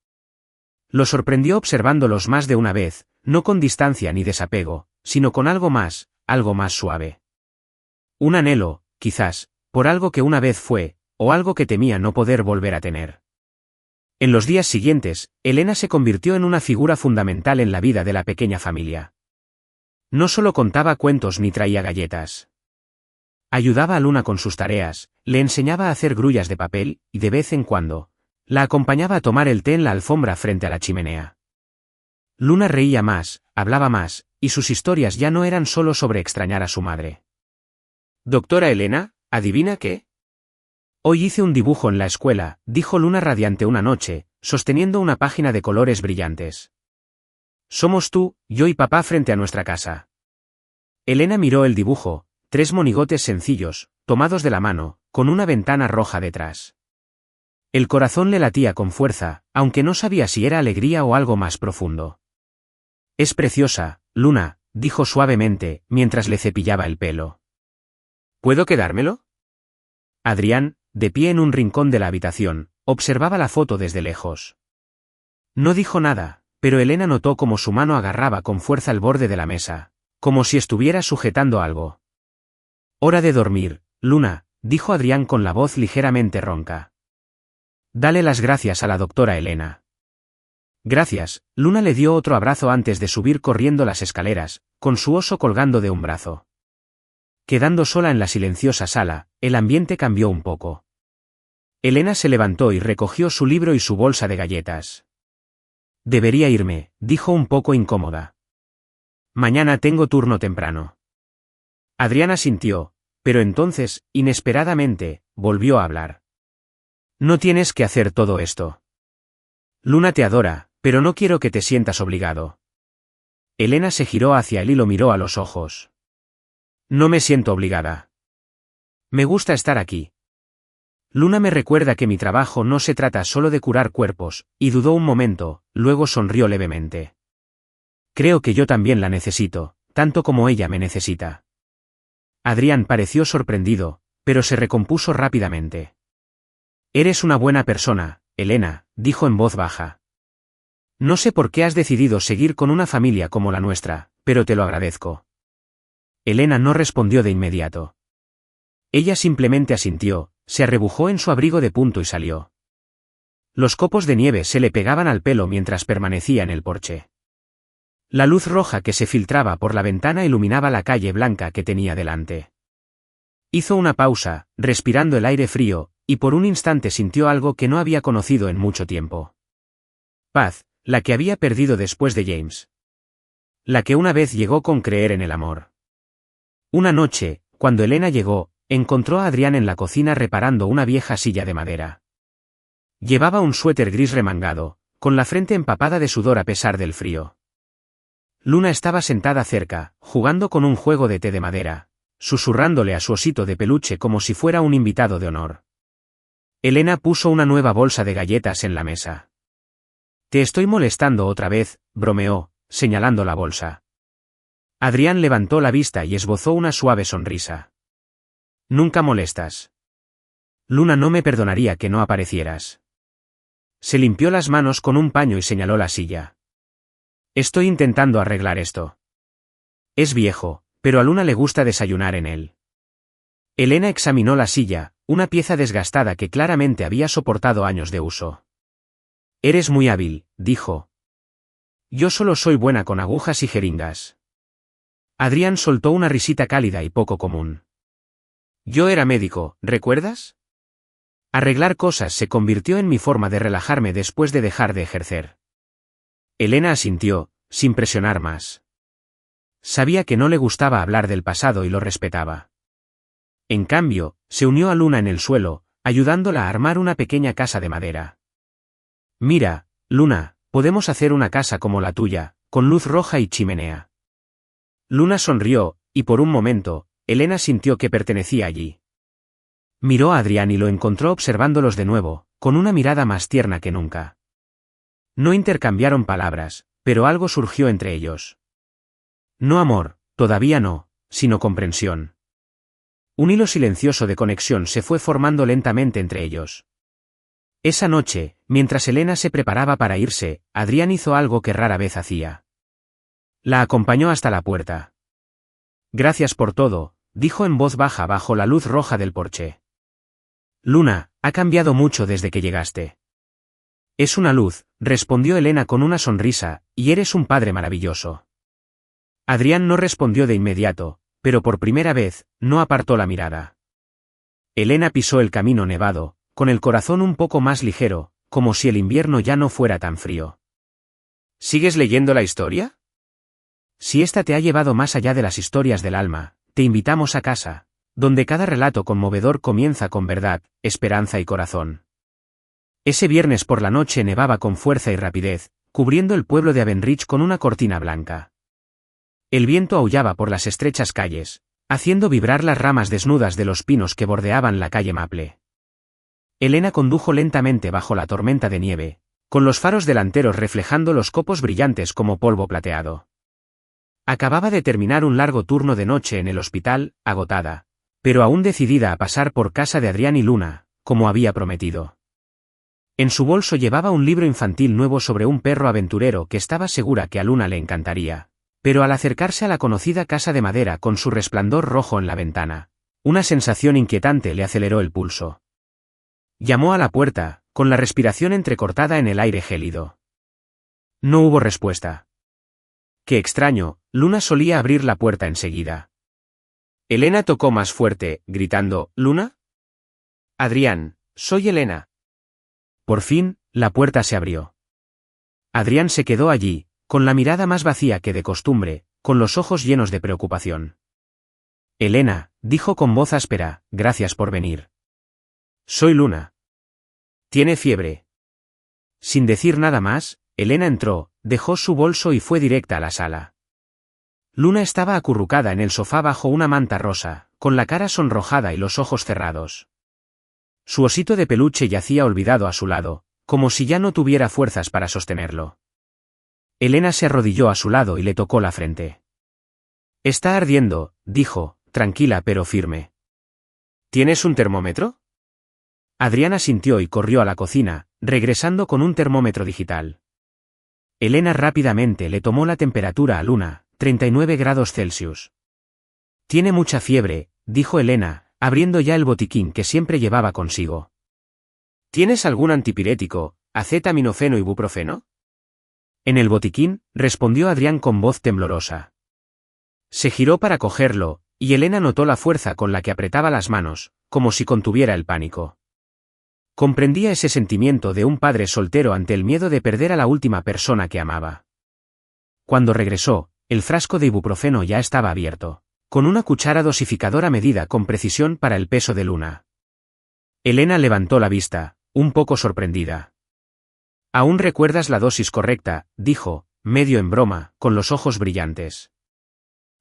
Lo sorprendió observándolos más de una vez, no con distancia ni desapego, sino con algo más suave. Un anhelo, quizás, por algo que una vez fue, o algo que temía no poder volver a tener. En los días siguientes, Elena se convirtió en una figura fundamental en la vida de la pequeña familia. No solo contaba cuentos ni traía galletas. Ayudaba a Luna con sus tareas, le enseñaba a hacer grullas de papel, y de vez en cuando, la acompañaba a tomar el té en la alfombra frente a la chimenea. Luna reía más, hablaba más, y sus historias ya no eran solo sobre extrañar a su madre. «Doctora Elena, ¿adivina qué? Hoy hice un dibujo en la escuela», dijo Luna radiante una noche, sosteniendo una página de colores brillantes. «Somos tú, yo y papá frente a nuestra casa». Elena miró el dibujo, 3 monigotes sencillos, tomados de la mano, con una ventana roja detrás. El corazón le latía con fuerza, aunque no sabía si era alegría o algo más profundo. «Es preciosa, Luna», dijo suavemente, mientras le cepillaba el pelo. «¿Puedo quedármelo?» Adrián, de pie en un rincón de la habitación, observaba la foto desde lejos. No dijo nada, pero Elena notó cómo su mano agarraba con fuerza el borde de la mesa, como si estuviera sujetando algo. «Hora de dormir, Luna», dijo Adrián con la voz ligeramente ronca. «Dale las gracias a la doctora Elena». «Gracias», Luna le dio otro abrazo antes de subir corriendo las escaleras, con su oso colgando de un brazo. Quedando sola en la silenciosa sala, el ambiente cambió un poco. Elena se levantó y recogió su libro y su bolsa de galletas. «Debería irme», dijo un poco incómoda. «Mañana tengo turno temprano». Adrián asintió, pero entonces, inesperadamente, volvió a hablar. «No tienes que hacer todo esto. Luna te adora, pero no quiero que te sientas obligado». Elena se giró hacia él y lo miró a los ojos. «No me siento obligada. Me gusta estar aquí. Luna me recuerda que mi trabajo no se trata solo de curar cuerpos», y dudó un momento, luego sonrió levemente. «Creo que yo también la necesito, tanto como ella me necesita». Adrián pareció sorprendido, pero se recompuso rápidamente. «Eres una buena persona, Elena», dijo en voz baja. «No sé por qué has decidido seguir con una familia como la nuestra, pero te lo agradezco». Elena no respondió de inmediato. Ella simplemente asintió, se arrebujó en su abrigo de punto y salió. Los copos de nieve se le pegaban al pelo mientras permanecía en el porche. La luz roja que se filtraba por la ventana iluminaba la calle blanca que tenía delante. Hizo una pausa, respirando el aire frío, y por un instante sintió algo que no había conocido en mucho tiempo. Paz, la que había perdido después de James. La que una vez llegó con creer en el amor. Una noche, cuando Elena llegó, encontró a Adrián en la cocina reparando una vieja silla de madera. Llevaba un suéter gris remangado, con la frente empapada de sudor a pesar del frío. Luna estaba sentada cerca, jugando con un juego de té de madera, susurrándole a su osito de peluche como si fuera un invitado de honor. Elena puso una nueva bolsa de galletas en la mesa. «Te estoy molestando otra vez», bromeó, señalando la bolsa. Adrián levantó la vista y esbozó una suave sonrisa. «Nunca molestas. Luna no me perdonaría que no aparecieras». Se limpió las manos con un paño y señaló la silla. Estoy intentando arreglar esto. Es viejo, pero a Luna le gusta desayunar en él. Elena examinó la silla, una pieza desgastada que claramente había soportado años de uso. Eres muy hábil, dijo. Yo solo soy buena con agujas y jeringas. Adrián soltó una risita cálida y poco común. Yo era médico, ¿recuerdas? Arreglar cosas se convirtió en mi forma de relajarme después de dejar de ejercer. Elena asintió, sin presionar más. Sabía que no le gustaba hablar del pasado y lo respetaba. En cambio, se unió a Luna en el suelo, ayudándola a armar una pequeña casa de madera. Mira, Luna, podemos hacer una casa como la tuya, con luz roja y chimenea. Luna sonrió, y por un momento, Elena sintió que pertenecía allí. Miró a Adrián y lo encontró observándolos de nuevo, con una mirada más tierna que nunca. No intercambiaron palabras, pero algo surgió entre ellos. No amor, todavía no, sino comprensión. Un hilo silencioso de conexión se fue formando lentamente entre ellos. Esa noche, mientras Elena se preparaba para irse, Adrián hizo algo que rara vez hacía. La acompañó hasta la puerta. Gracias por todo, dijo en voz baja bajo la luz roja del porche. Luna, ha cambiado mucho desde que llegaste. Es una luz, respondió Elena con una sonrisa, y eres un padre maravilloso. Adrián no respondió de inmediato, pero por primera vez, no apartó la mirada. Elena pisó el camino nevado, con el corazón un poco más ligero, como si el invierno ya no fuera tan frío. ¿Sigues leyendo la historia? Si esta te ha llevado más allá de las historias del alma, te invitamos a casa, donde cada relato conmovedor comienza con verdad, esperanza y corazón. Ese viernes por la noche nevaba con fuerza y rapidez, cubriendo el pueblo de Avenrich con una cortina blanca. El viento aullaba por las estrechas calles, haciendo vibrar las ramas desnudas de los pinos que bordeaban la calle Maple. Elena condujo lentamente bajo la tormenta de nieve, con los faros delanteros reflejando los copos brillantes como polvo plateado. Acababa de terminar un largo turno de noche en el hospital, agotada, pero aún decidida a pasar por casa de Adrián y Luna, como había prometido. En su bolso llevaba un libro infantil nuevo sobre un perro aventurero que estaba segura que a Luna le encantaría, pero al acercarse a la conocida casa de madera con su resplandor rojo en la ventana, una sensación inquietante le aceleró el pulso. Llamó a la puerta, con la respiración entrecortada en el aire gélido. No hubo respuesta. Qué extraño, Luna solía abrir la puerta enseguida. Elena tocó más fuerte, gritando, ¿Luna? Adrián, soy Elena. Por fin, la puerta se abrió. Adrián se quedó allí, con la mirada más vacía que de costumbre, con los ojos llenos de preocupación. Elena, dijo con voz áspera, gracias por venir. Soy Luna. ¿Tiene fiebre? Sin decir nada más, Elena entró, dejó su bolso y fue directa a la sala. Luna estaba acurrucada en el sofá bajo una manta rosa, con la cara sonrojada y los ojos cerrados. Su osito de peluche yacía olvidado a su lado, como si ya no tuviera fuerzas para sostenerlo. Elena se arrodilló a su lado y le tocó la frente. Está ardiendo, dijo, tranquila pero firme. ¿Tienes un termómetro? Adrián asintió y corrió a la cocina, regresando con un termómetro digital. Elena rápidamente le tomó la temperatura a Luna, 39 grados Celsius. Tiene mucha fiebre, dijo Elena, abriendo ya el botiquín que siempre llevaba consigo. ¿Tienes algún antipirético, acetaminofeno y ibuprofeno? En el botiquín, respondió Adrián con voz temblorosa. Se giró para cogerlo, y Elena notó la fuerza con la que apretaba las manos, como si contuviera el pánico. Comprendía ese sentimiento de un padre soltero ante el miedo de perder a la última persona que amaba. Cuando regresó, el frasco de ibuprofeno ya estaba abierto, con una cuchara dosificadora medida con precisión para el peso de Luna. Elena levantó la vista, un poco sorprendida. «¿Aún recuerdas la dosis correcta?», dijo, medio en broma, con los ojos brillantes.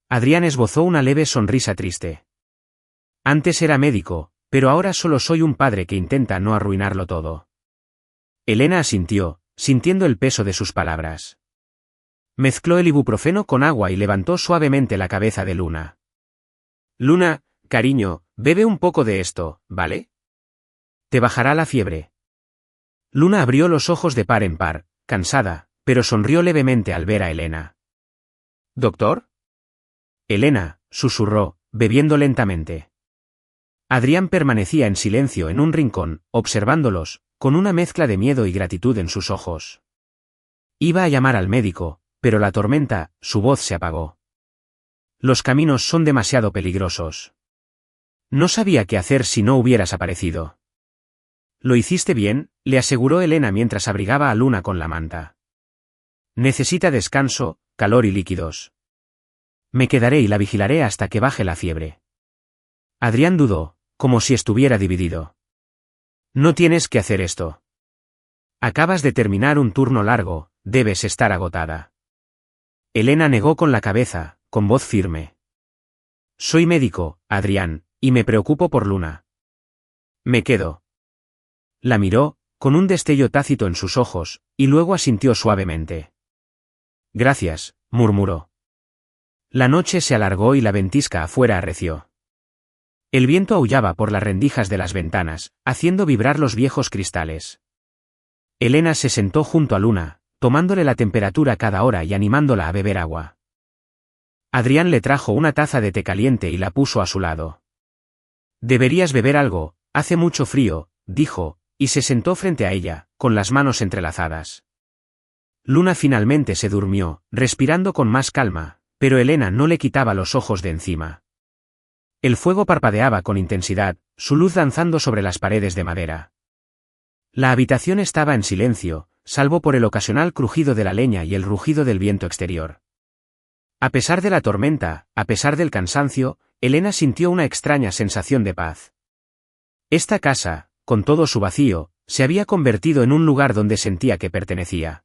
Adrián esbozó una leve sonrisa triste. «Antes era médico, pero ahora solo soy un padre que intenta no arruinarlo todo». Elena asintió, sintiendo el peso de sus palabras. Mezcló el ibuprofeno con agua y levantó suavemente la cabeza de Luna. «Luna, cariño, bebe un poco de esto, ¿vale? Te bajará la fiebre». Luna abrió los ojos de par en par, cansada, pero sonrió levemente al ver a Elena. ¿Doctor? Elena, susurró, bebiendo lentamente. Adrián permanecía en silencio en un rincón, observándolos, con una mezcla de miedo y gratitud en sus ojos. Iba a llamar al médico, pero la tormenta, su voz se apagó. Los caminos son demasiado peligrosos. No sabía qué hacer si no hubieras aparecido. Lo hiciste bien, le aseguró Elena mientras abrigaba a Luna con la manta. Necesita descanso, calor y líquidos. Me quedaré y la vigilaré hasta que baje la fiebre. Adrián dudó, como si estuviera dividido. No tienes que hacer esto. Acabas de terminar un turno largo, debes estar agotada. Elena negó con la cabeza, con voz firme. Soy médico, Adrián, y me preocupo por Luna. Me quedo. La miró, con un destello tácito en sus ojos, y luego asintió suavemente. Gracias, murmuró. La noche se alargó y la ventisca afuera arreció. El viento aullaba por las rendijas de las ventanas, haciendo vibrar los viejos cristales. Elena se sentó junto a Luna, tomándole la temperatura cada hora y animándola a beber agua. Adrián le trajo una taza de té caliente y la puso a su lado. Deberías beber algo, hace mucho frío, dijo, y se sentó frente a ella, con las manos entrelazadas. Luna finalmente se durmió, respirando con más calma, pero Elena no le quitaba los ojos de encima. El fuego parpadeaba con intensidad, su luz danzando sobre las paredes de madera. La habitación estaba en silencio, salvo por el ocasional crujido de la leña y el rugido del viento exterior. A pesar de la tormenta, a pesar del cansancio, Elena sintió una extraña sensación de paz. Esta casa, con todo su vacío, se había convertido en un lugar donde sentía que pertenecía.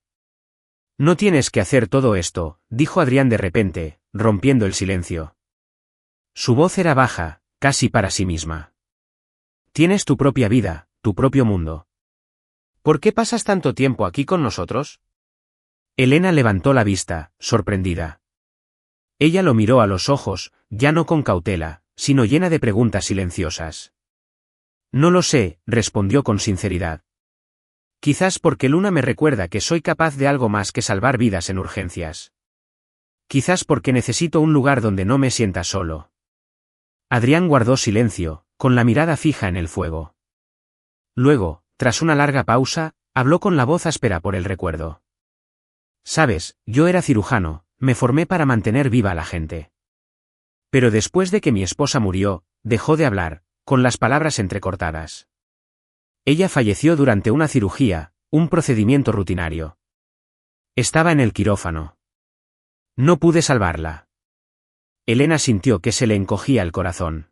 No tienes que hacer todo esto, dijo Adrián de repente, rompiendo el silencio. Su voz era baja, casi para sí misma. Tienes tu propia vida, tu propio mundo. ¿Por qué pasas tanto tiempo aquí con nosotros? Elena levantó la vista, sorprendida. Ella lo miró a los ojos, ya no con cautela, sino llena de preguntas silenciosas. No lo sé, respondió con sinceridad. Quizás porque Luna me recuerda que soy capaz de algo más que salvar vidas en urgencias. Quizás porque necesito un lugar donde no me sienta solo. Adrián guardó silencio, con la mirada fija en el fuego. Luego, tras una larga pausa, habló con la voz áspera por el recuerdo. Sabes, yo era cirujano, me formé para mantener viva a la gente. Pero después de que mi esposa murió, dejó de hablar, con las palabras entrecortadas. Ella falleció durante una cirugía, un procedimiento rutinario. Estaba en el quirófano. No pude salvarla. Elena sintió que se le encogía el corazón.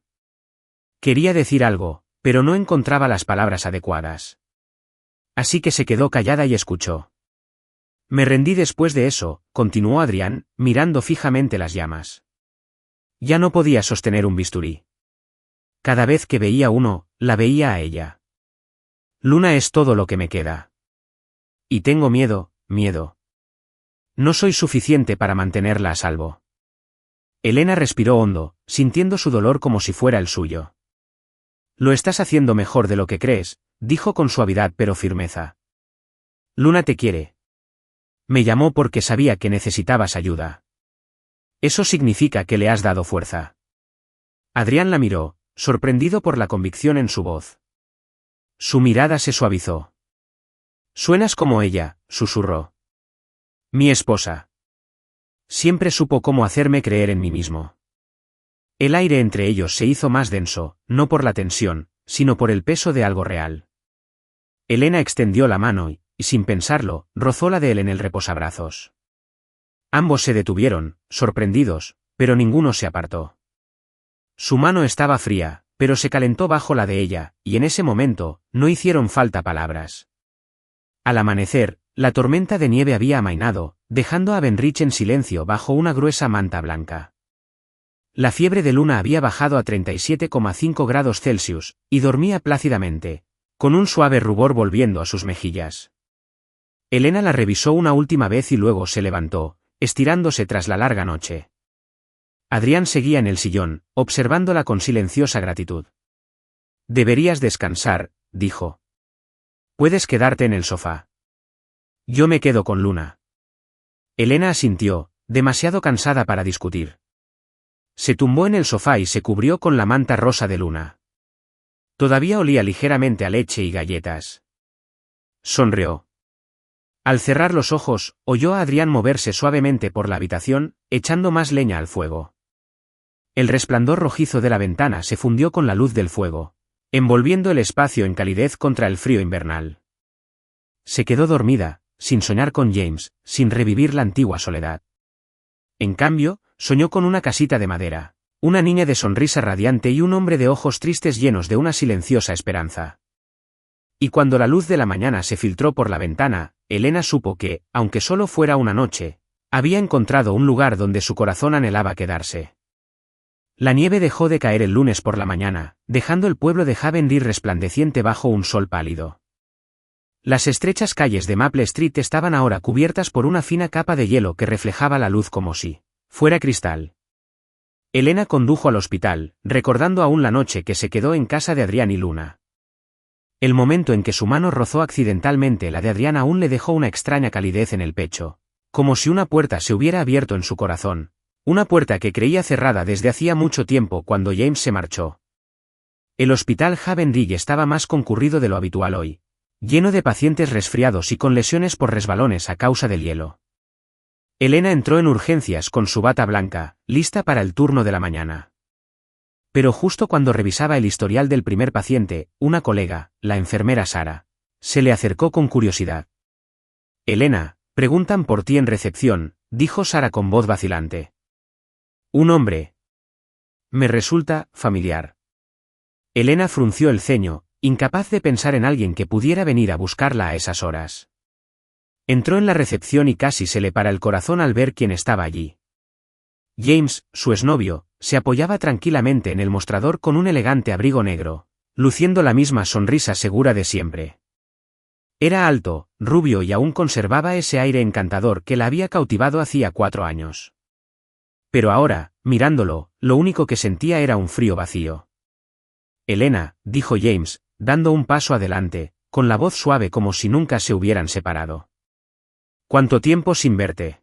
Quería decir algo, pero no encontraba las palabras adecuadas. Así que se quedó callada y escuchó. Me rendí después de eso, continuó Adrián, mirando fijamente las llamas. Ya no podía sostener un bisturí. Cada vez que veía uno, la veía a ella. Luna es todo lo que me queda. Y tengo miedo, miedo. No soy suficiente para mantenerla a salvo. Elena respiró hondo, sintiendo su dolor como si fuera el suyo. Lo estás haciendo mejor de lo que crees, dijo con suavidad pero firmeza. Luna te quiere. Me llamó porque sabía que necesitabas ayuda. Eso significa que le has dado fuerza. Adrián la miró, sorprendido por la convicción en su voz. Su mirada se suavizó. Suenas como ella, susurró. Mi esposa. Siempre supo cómo hacerme creer en mí mismo. El aire entre ellos se hizo más denso, no por la tensión, sino por el peso de algo real. Elena extendió la mano y, sin pensarlo, rozó la de él en el reposabrazos. Ambos se detuvieron, sorprendidos, pero ninguno se apartó. Su mano estaba fría, pero se calentó bajo la de ella, y en ese momento, no hicieron falta palabras. Al amanecer, la tormenta de nieve había amainado, dejando a Benrich en silencio bajo una gruesa manta blanca. La fiebre de Luna había bajado a 37,5 grados Celsius, y dormía plácidamente, con un suave rubor volviendo a sus mejillas. Elena la revisó una última vez y luego se levantó, estirándose tras la larga noche. Adrián seguía en el sillón, observándola con silenciosa gratitud. Deberías descansar, dijo. Puedes quedarte en el sofá. Yo me quedo con Luna. Elena asintió, demasiado cansada para discutir. Se tumbó en el sofá y se cubrió con la manta rosa de Luna. Todavía olía ligeramente a leche y galletas. Sonrió. Al cerrar los ojos, oyó a Adrián moverse suavemente por la habitación, echando más leña al fuego. El resplandor rojizo de la ventana se fundió con la luz del fuego, envolviendo el espacio en calidez contra el frío invernal. Se quedó dormida, sin soñar con James, sin revivir la antigua soledad. En cambio, soñó con una casita de madera, una niña de sonrisa radiante y un hombre de ojos tristes llenos de una silenciosa esperanza. Y cuando la luz de la mañana se filtró por la ventana, Elena supo que, aunque solo fuera una noche, había encontrado un lugar donde su corazón anhelaba quedarse. La nieve dejó de caer el lunes por la mañana, dejando el pueblo de Havenry resplandeciente bajo un sol pálido. Las estrechas calles de Maple Street estaban ahora cubiertas por una fina capa de hielo que reflejaba la luz como si fuera cristal. Elena condujo al hospital, recordando aún la noche que se quedó en casa de Adrián y Luna. El momento en que su mano rozó accidentalmente la de Adrián aún le dejó una extraña calidez en el pecho, como si una puerta se hubiera abierto en su corazón, una puerta que creía cerrada desde hacía mucho tiempo cuando James se marchó. El hospital Havenry estaba más concurrido de lo habitual hoy, lleno de pacientes resfriados y con lesiones por resbalones a causa del hielo. Elena entró en urgencias con su bata blanca, lista para el turno de la mañana. Pero justo cuando revisaba el historial del primer paciente, una colega, la enfermera Sara, se le acercó con curiosidad. «Elena, preguntan por ti en recepción», dijo Sara con voz vacilante. «Un hombre. Me resulta familiar». Elena frunció el ceño, incapaz de pensar en alguien que pudiera venir a buscarla a esas horas. Entró en la recepción y casi se le para el corazón al ver quién estaba allí. James, su exnovio, se apoyaba tranquilamente en el mostrador con un elegante abrigo negro, luciendo la misma sonrisa segura de siempre. Era alto, rubio y aún conservaba ese aire encantador que la había cautivado hacía 4 años. Pero ahora, mirándolo, lo único que sentía era un frío vacío. «Elena», dijo James, dando un paso adelante, con la voz suave como si nunca se hubieran separado. «¿Cuánto tiempo sin verte?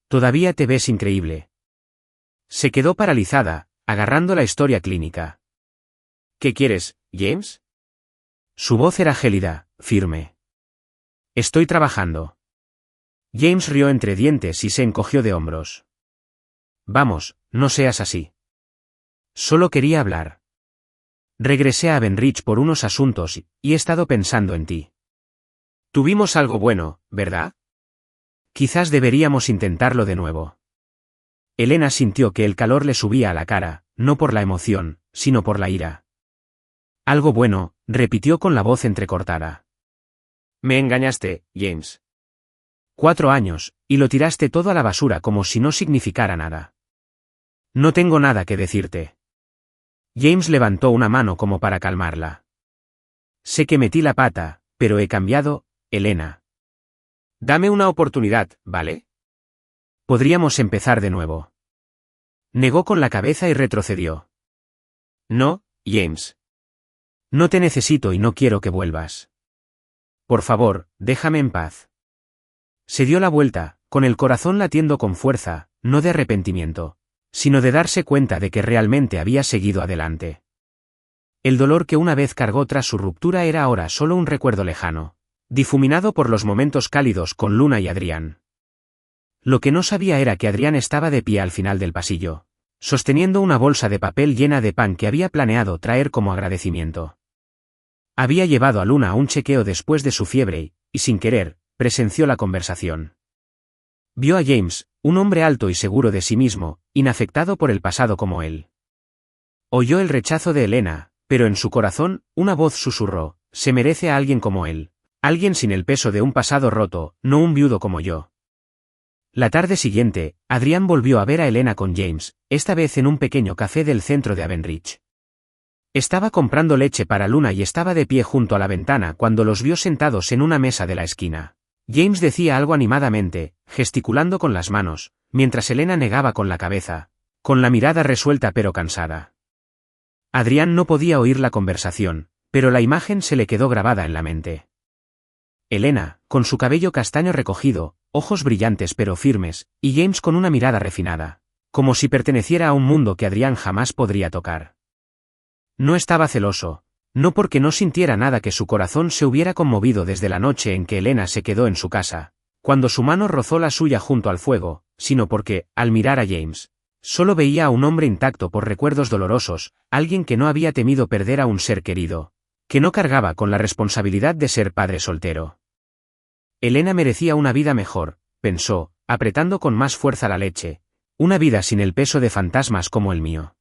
Todavía te ves increíble». Se quedó paralizada, agarrando la historia clínica. «¿Qué quieres, James?» Su voz era gélida, firme. «Estoy trabajando». James rió entre dientes y se encogió de hombros. «Vamos, no seas así. Solo quería hablar. Regresé a Benrich por unos asuntos y he estado pensando en ti. Tuvimos algo bueno, ¿verdad? Quizás deberíamos intentarlo de nuevo». Elena sintió que el calor le subía a la cara, no por la emoción, sino por la ira. «Algo bueno», repitió con la voz entrecortada. «Me engañaste, James. 4 años, y lo tiraste todo a la basura como si no significara nada. No tengo nada que decirte». James levantó una mano como para calmarla. «Sé que metí la pata, pero he cambiado, Elena. Dame una oportunidad, ¿vale? Podríamos empezar de nuevo». Negó con la cabeza y retrocedió. «No, James. No te necesito y no quiero que vuelvas. Por favor, déjame en paz». Se dio la vuelta, con el corazón latiendo con fuerza, no de arrepentimiento, sino de darse cuenta de que realmente había seguido adelante. El dolor que una vez cargó tras su ruptura era ahora solo un recuerdo lejano, difuminado por los momentos cálidos con Luna y Adrián. Lo que no sabía era que Adrián estaba de pie al final del pasillo, sosteniendo una bolsa de papel llena de pan que había planeado traer como agradecimiento. Había llevado a Luna a un chequeo después de su fiebre y, sin querer, presenció la conversación. Vio a James, un hombre alto y seguro de sí mismo, inafectado por el pasado como él. Oyó el rechazo de Elena, pero en su corazón, una voz susurró: «Se merece a alguien como él, alguien sin el peso de un pasado roto, no un viudo como yo». La tarde siguiente, Adrián volvió a ver a Elena con James, esta vez en un pequeño café del centro de Avenrich. Estaba comprando leche para Luna y estaba de pie junto a la ventana cuando los vio sentados en una mesa de la esquina. James decía algo animadamente, gesticulando con las manos, mientras Elena negaba con la cabeza, con la mirada resuelta pero cansada. Adrián no podía oír la conversación, pero la imagen se le quedó grabada en la mente. Elena, con su cabello castaño recogido, ojos brillantes pero firmes, y James con una mirada refinada, como si perteneciera a un mundo que Adrián jamás podría tocar. No estaba celoso, no porque no sintiera nada, que su corazón se hubiera conmovido desde la noche en que Elena se quedó en su casa, cuando su mano rozó la suya junto al fuego, sino porque, al mirar a James, solo veía a un hombre intacto por recuerdos dolorosos, alguien que no había temido perder a un ser querido, que no cargaba con la responsabilidad de ser padre soltero. Elena merecía una vida mejor, pensó, apretando con más fuerza la leche, una vida sin el peso de fantasmas como el mío.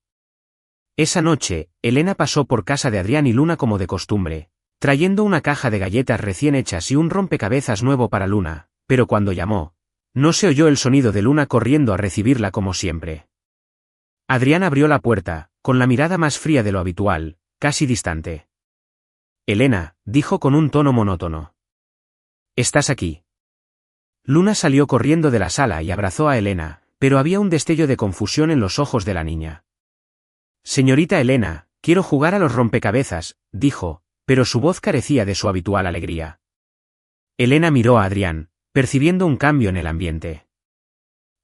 Esa noche, Elena pasó por casa de Adrián y Luna como de costumbre, trayendo una caja de galletas recién hechas y un rompecabezas nuevo para Luna, pero cuando llamó, no se oyó el sonido de Luna corriendo a recibirla como siempre. Adrián abrió la puerta, con la mirada más fría de lo habitual, casi distante. Elena, dijo con un tono monótono. ¿Estás aquí? Luna salió corriendo de la sala y abrazó a Elena, pero había un destello de confusión en los ojos de la niña. Señorita Elena, quiero jugar a los rompecabezas, dijo, pero su voz carecía de su habitual alegría. Elena miró a Adrián, percibiendo un cambio en el ambiente.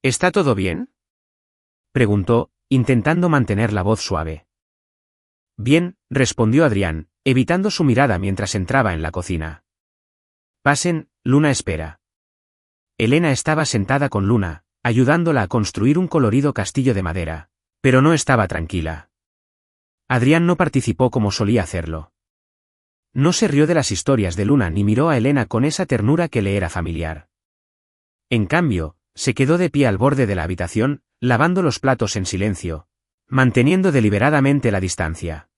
¿Está todo bien?, preguntó, intentando mantener la voz suave. Bien, respondió Adrián, evitando su mirada mientras entraba en la cocina. Pasen, Luna espera. Elena estaba sentada con Luna, ayudándola a construir un colorido castillo de madera, pero no estaba tranquila. Adrián no participó como solía hacerlo. No se rió de las historias de Luna ni miró a Elena con esa ternura que le era familiar. En cambio, se quedó de pie al borde de la habitación, lavando los platos en silencio, manteniendo deliberadamente la distancia.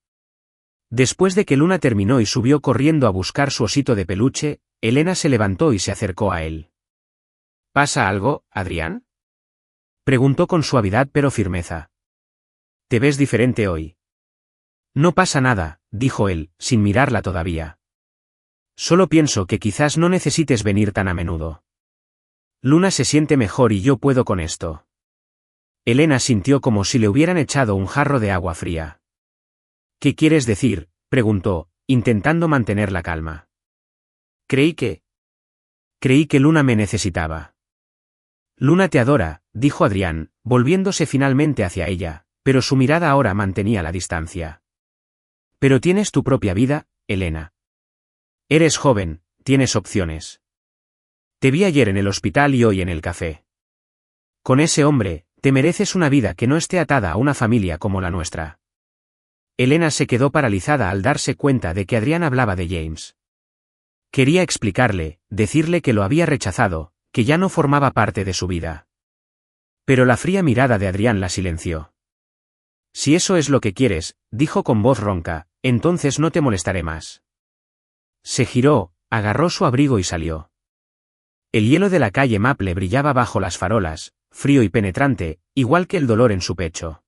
Después de que Luna terminó y subió corriendo a buscar su osito de peluche, Elena se levantó y se acercó a él. ¿Pasa algo, Adrián?, preguntó con suavidad pero firmeza. Te ves diferente hoy. No pasa nada, dijo él, sin mirarla todavía. Solo pienso que quizás no necesites venir tan a menudo. Luna se siente mejor y yo puedo con esto. Elena sintió como si le hubieran echado un jarro de agua fría. ¿Qué quieres decir?, preguntó, intentando mantener la calma. Creí que Luna me necesitaba. Luna te adora, dijo Adrián, volviéndose finalmente hacia ella, pero su mirada ahora mantenía la distancia. Pero tienes tu propia vida, Elena. Eres joven, tienes opciones. Te vi ayer en el hospital y hoy en el café. Con ese hombre, te mereces una vida que no esté atada a una familia como la nuestra. Elena se quedó paralizada al darse cuenta de que Adrián hablaba de James. Quería explicarle, decirle que lo había rechazado, que ya no formaba parte de su vida. Pero la fría mirada de Adrián la silenció. Si eso es lo que quieres, dijo con voz ronca, entonces no te molestaré más. Se giró, agarró su abrigo y salió. El hielo de la calle Maple brillaba bajo las farolas, frío y penetrante, igual que el dolor en su pecho.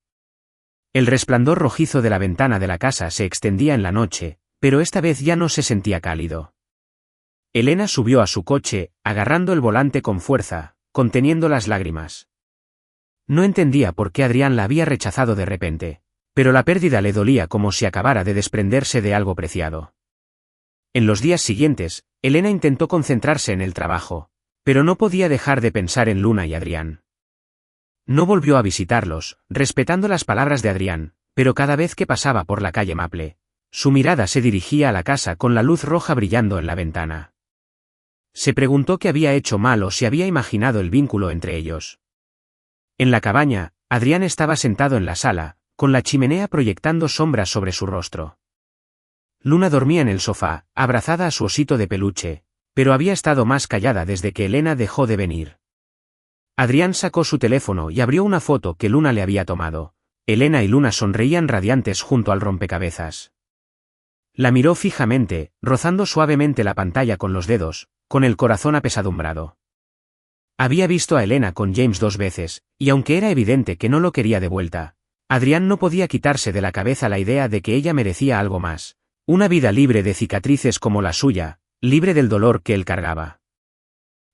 El resplandor rojizo de la ventana de la casa se extendía en la noche, pero esta vez ya no se sentía cálido. Elena subió a su coche, agarrando el volante con fuerza, conteniendo las lágrimas. No entendía por qué Adrián la había rechazado de repente, pero la pérdida le dolía como si acabara de desprenderse de algo preciado. En los días siguientes, Elena intentó concentrarse en el trabajo, pero no podía dejar de pensar en Luna y Adrián. No volvió a visitarlos, respetando las palabras de Adrián, pero cada vez que pasaba por la calle Maple, su mirada se dirigía a la casa con la luz roja brillando en la ventana. Se preguntó qué había hecho mal o si había imaginado el vínculo entre ellos. En la cabaña, Adrián estaba sentado en la sala, con la chimenea proyectando sombras sobre su rostro. Luna dormía en el sofá, abrazada a su osito de peluche, pero había estado más callada desde que Elena dejó de venir. Adrián sacó su teléfono y abrió una foto que Luna le había tomado. Elena y Luna sonreían radiantes junto al rompecabezas. La miró fijamente, rozando suavemente la pantalla con los dedos, con el corazón apesadumbrado. Había visto a Elena con James 2 veces, y aunque era evidente que no lo quería de vuelta, Adrián no podía quitarse de la cabeza la idea de que ella merecía algo más, una vida libre de cicatrices como la suya, libre del dolor que él cargaba.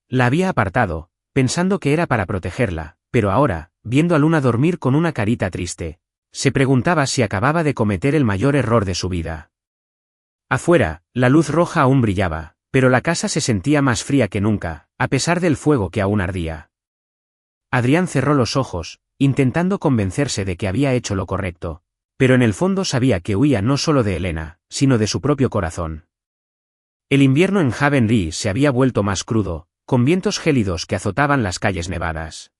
La había apartado, pensando que era para protegerla, pero ahora, viendo a Luna dormir con una carita triste, se preguntaba si acababa de cometer el mayor error de su vida. Afuera, la luz roja aún brillaba, Pero la casa se sentía más fría que nunca, a pesar del fuego que aún ardía. Adrián cerró los ojos, intentando convencerse de que había hecho lo correcto, pero en el fondo sabía que huía no solo de Elena, sino de su propio corazón. El invierno en Haven Ridge se había vuelto más crudo, con vientos gélidos que azotaban las calles nevadas.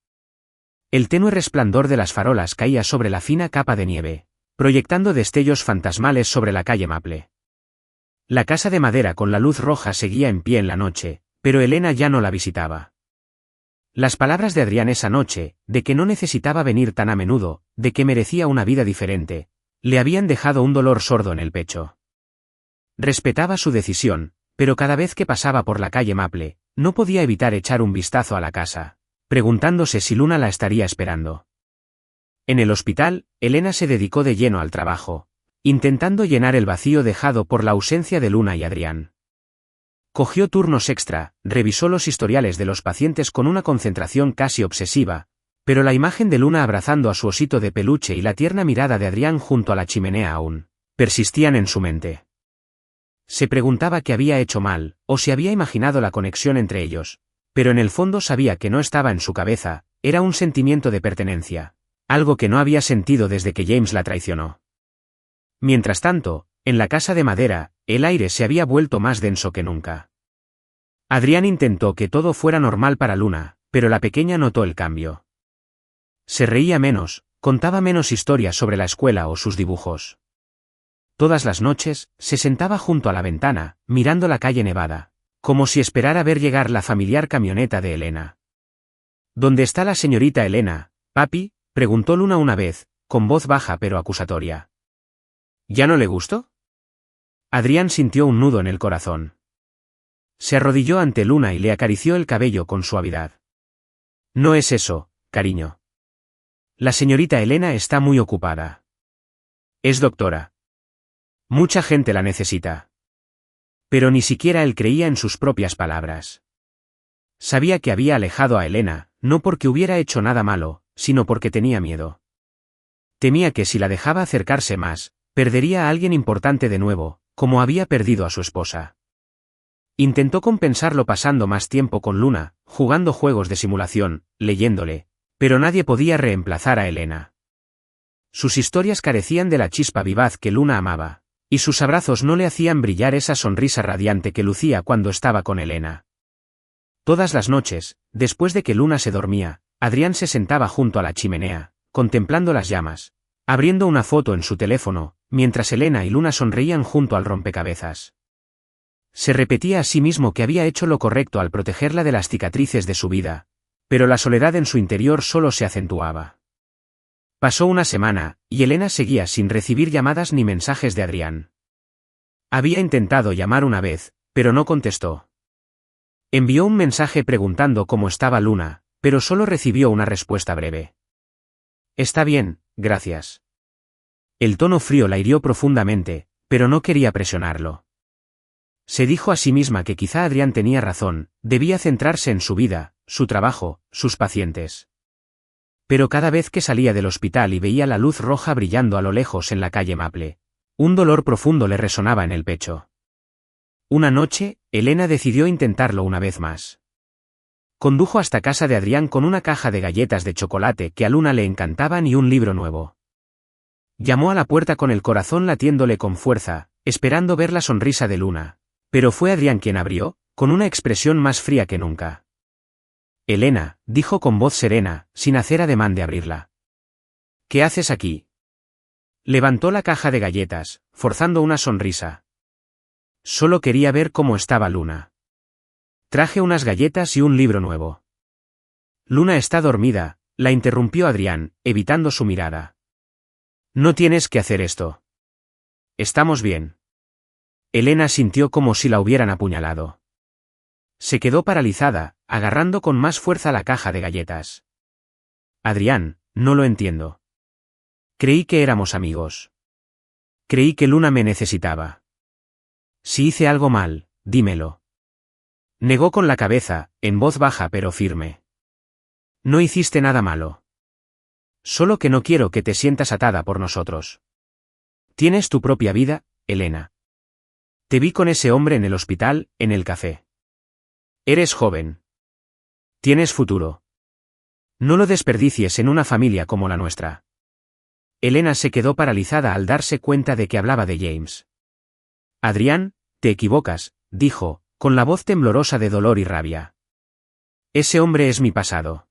El tenue resplandor de las farolas caía sobre la fina capa de nieve, proyectando destellos fantasmales sobre la calle Maple. La casa de madera con la luz roja seguía en pie en la noche, pero Elena ya no la visitaba. Las palabras de Adrián esa noche, de que no necesitaba venir tan a menudo, de que merecía una vida diferente, le habían dejado un dolor sordo en el pecho. Respetaba su decisión, pero cada vez que pasaba por la calle Maple, no podía evitar echar un vistazo a la casa, preguntándose si Luna la estaría esperando. En el hospital, Elena se dedicó de lleno al trabajo, intentando llenar el vacío dejado por la ausencia de Luna y Adrián. Cogió turnos extra, revisó los historiales de los pacientes con una concentración casi obsesiva, pero la imagen de Luna abrazando a su osito de peluche y la tierna mirada de Adrián junto a la chimenea aún persistían en su mente. Se preguntaba qué había hecho mal, o si había imaginado la conexión entre ellos, pero en el fondo sabía que no estaba en su cabeza, era un sentimiento de pertenencia, algo que no había sentido desde que James la traicionó. Mientras tanto, en la casa de madera, el aire se había vuelto más denso que nunca. Adrián intentó que todo fuera normal para Luna, pero la pequeña notó el cambio. Se reía menos, contaba menos historias sobre la escuela o sus dibujos. Todas las noches, se sentaba junto a la ventana, mirando la calle nevada, como si esperara ver llegar la familiar camioneta de Elena. ¿Dónde está la señorita Elena, papi?, preguntó Luna una vez, con voz baja pero acusatoria. ¿Ya no le gustó? Adrián sintió un nudo en el corazón. Se arrodilló ante Luna y le acarició el cabello con suavidad. No es eso, cariño. La señorita Elena está muy ocupada. Es doctora. Mucha gente la necesita. Pero ni siquiera él creía en sus propias palabras. Sabía que había alejado a Elena, no porque hubiera hecho nada malo, sino porque tenía miedo. Temía que si la dejaba acercarse más, perdería a alguien importante de nuevo, como había perdido a su esposa. Intentó compensarlo pasando más tiempo con Luna, jugando juegos de simulación, leyéndole, pero nadie podía reemplazar a Elena. Sus historias carecían de la chispa vivaz que Luna amaba, y sus abrazos no le hacían brillar esa sonrisa radiante que lucía cuando estaba con Elena. Todas las noches, después de que Luna se dormía, Adrián se sentaba junto a la chimenea, contemplando las llamas, abriendo una foto en su teléfono, mientras Elena y Luna sonreían junto al rompecabezas. Se repetía a sí mismo que había hecho lo correcto al protegerla de las cicatrices de su vida, pero la soledad en su interior solo se acentuaba. Pasó una semana, y Elena seguía sin recibir llamadas ni mensajes de Adrián. Había intentado llamar una vez, pero no contestó. Envió un mensaje preguntando cómo estaba Luna, pero solo recibió una respuesta breve. Está bien, gracias. El tono frío la hirió profundamente, pero no quería presionarlo. Se dijo a sí misma que quizá Adrián tenía razón, debía centrarse en su vida, su trabajo, sus pacientes. Pero cada vez que salía del hospital y veía la luz roja brillando a lo lejos en la calle Maple, un dolor profundo le resonaba en el pecho. Una noche, Elena decidió intentarlo una vez más. Condujo hasta casa de Adrián con una caja de galletas de chocolate que a Luna le encantaban y un libro nuevo. Llamó a la puerta con el corazón latiéndole con fuerza, esperando ver la sonrisa de Luna, pero fue Adrián quien abrió, con una expresión más fría que nunca. Elena, dijo con voz serena, sin hacer ademán de abrirla. ¿Qué haces aquí? Levantó la caja de galletas, forzando una sonrisa. Solo quería ver cómo estaba Luna. Traje unas galletas y un libro nuevo. Luna está dormida, la interrumpió Adrián, evitando su mirada. No tienes que hacer esto. Estamos bien. Elena sintió como si la hubieran apuñalado. Se quedó paralizada, agarrando con más fuerza la caja de galletas. Adrián, no lo entiendo. Creí que éramos amigos. Creí que Luna me necesitaba. Si hice algo mal, dímelo. Negó con la cabeza, en voz baja pero firme. No hiciste nada malo. Solo que no quiero que te sientas atada por nosotros. Tienes tu propia vida, Elena. Te vi con ese hombre en el hospital, en el café. Eres joven. Tienes futuro. No lo desperdicies en una familia como la nuestra. Elena se quedó paralizada al darse cuenta de que hablaba de James. Adrián, te equivocas, dijo, con la voz temblorosa de dolor y rabia. Ese hombre es mi pasado.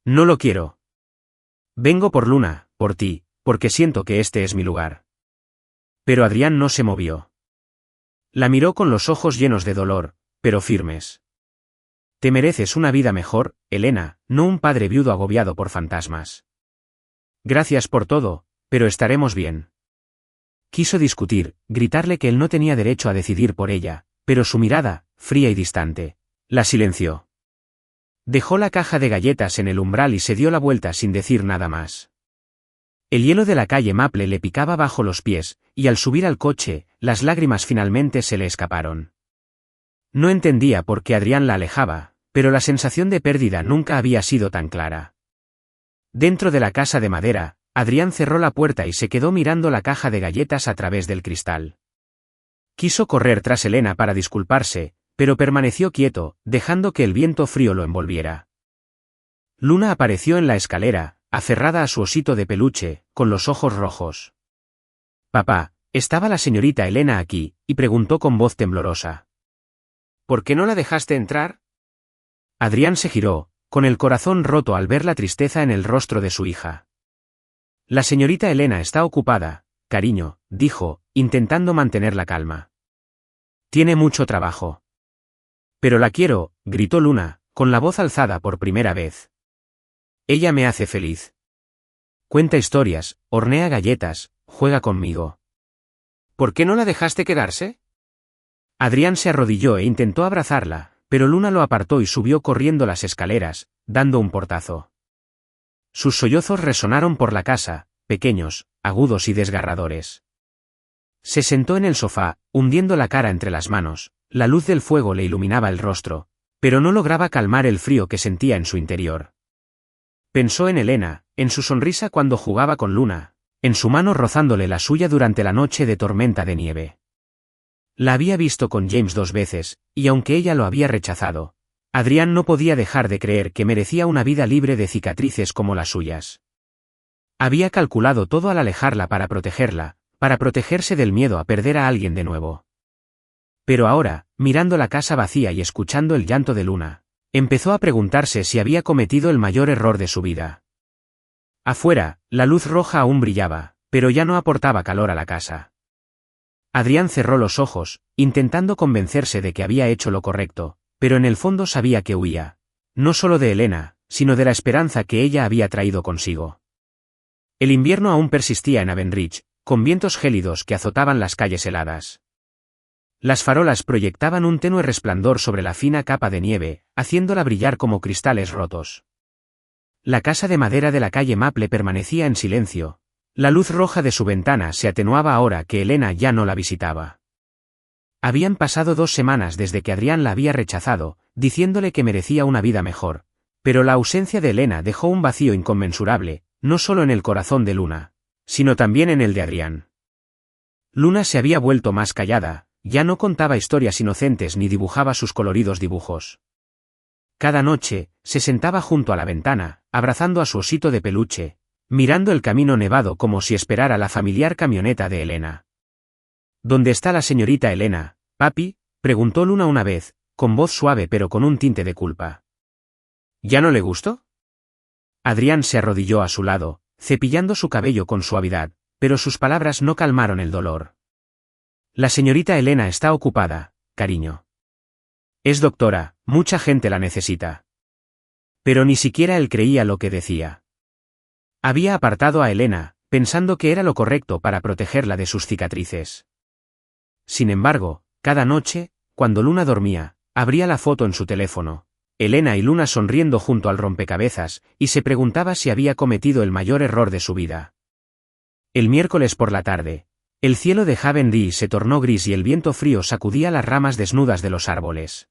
No lo quiero. Vengo por Luna, por ti, porque siento que este es mi lugar. Pero Adrián no se movió. La miró con los ojos llenos de dolor, pero firmes. Te mereces una vida mejor, Elena, no un padre viudo agobiado por fantasmas. Gracias por todo, pero estaremos bien. Quiso discutir, gritarle que él no tenía derecho a decidir por ella, pero su mirada, fría y distante, la silenció. Dejó la caja de galletas en el umbral y se dio la vuelta sin decir nada más. El hielo de la calle Maple le picaba bajo los pies, y al subir al coche, las lágrimas finalmente se le escaparon. No entendía por qué Adrián la alejaba, pero la sensación de pérdida nunca había sido tan clara. Dentro de la casa de madera, Adrián cerró la puerta y se quedó mirando la caja de galletas a través del cristal. Quiso correr tras Elena para disculparse, pero permaneció quieto, dejando que el viento frío lo envolviera. Luna apareció en la escalera, aferrada a su osito de peluche, con los ojos rojos. Papá, estaba la señorita Elena aquí, y preguntó con voz temblorosa. ¿Por qué no la dejaste entrar? Adrián se giró, con el corazón roto al ver la tristeza en el rostro de su hija. La señorita Elena está ocupada, cariño, dijo, intentando mantener la calma. Tiene mucho trabajo. Pero la quiero, gritó Luna, con la voz alzada por primera vez. Ella me hace feliz. Cuenta historias, hornea galletas, juega conmigo. ¿Por qué no la dejaste quedarse? Adrián se arrodilló e intentó abrazarla, pero Luna lo apartó y subió corriendo las escaleras, dando un portazo. Sus sollozos resonaron por la casa, pequeños, agudos y desgarradores. Se sentó en el sofá, hundiendo la cara entre las manos, la luz del fuego le iluminaba el rostro, pero no lograba calmar el frío que sentía en su interior. Pensó en Elena, en su sonrisa cuando jugaba con Luna, en su mano rozándole la suya durante la noche de tormenta de nieve. La había visto con James 2 veces, y aunque ella lo había rechazado, Adrián no podía dejar de creer que merecía una vida libre de cicatrices como las suyas. Había calculado todo al alejarla para protegerla, para protegerse del miedo a perder a alguien de nuevo. Pero ahora, mirando la casa vacía y escuchando el llanto de Luna, empezó a preguntarse si había cometido el mayor error de su vida. Afuera, la luz roja aún brillaba, pero ya no aportaba calor a la casa. Adrián cerró los ojos, intentando convencerse de que había hecho lo correcto, pero en el fondo sabía que huía, no solo de Elena, sino de la esperanza que ella había traído consigo. El invierno aún persistía en Avonbridge, con vientos gélidos que azotaban las calles heladas. Las farolas proyectaban un tenue resplandor sobre la fina capa de nieve, haciéndola brillar como cristales rotos. La casa de madera de la calle Maple permanecía en silencio. La luz roja de su ventana se atenuaba ahora que Elena ya no la visitaba. Habían pasado 2 semanas desde que Adrián la había rechazado, diciéndole que merecía una vida mejor, pero la ausencia de Elena dejó un vacío inconmensurable, no solo en el corazón de Luna, sino también en el de Adrián. Luna se había vuelto más callada, ya no contaba historias inocentes ni dibujaba sus coloridos dibujos. Cada noche, se sentaba junto a la ventana, abrazando a su osito de peluche, mirando el camino nevado como si esperara la familiar camioneta de Elena. ¿Dónde está la señorita Elena, papi?, preguntó Luna una vez, con voz suave pero con un tinte de culpa. ¿Ya no le gustó? Adrián se arrodilló a su lado, cepillando su cabello con suavidad, pero sus palabras no calmaron el dolor. La señorita Elena está ocupada, cariño. Es doctora, mucha gente la necesita. Pero ni siquiera él creía lo que decía. Había apartado a Elena, pensando que era lo correcto para protegerla de sus cicatrices. Sin embargo, cada noche, cuando Luna dormía, abría la foto en su teléfono, Elena y Luna sonriendo junto al rompecabezas, y se preguntaba si había cometido el mayor error de su vida. El miércoles por la tarde, el cielo de Avonbridge se tornó gris y el viento frío sacudía las ramas desnudas de los árboles.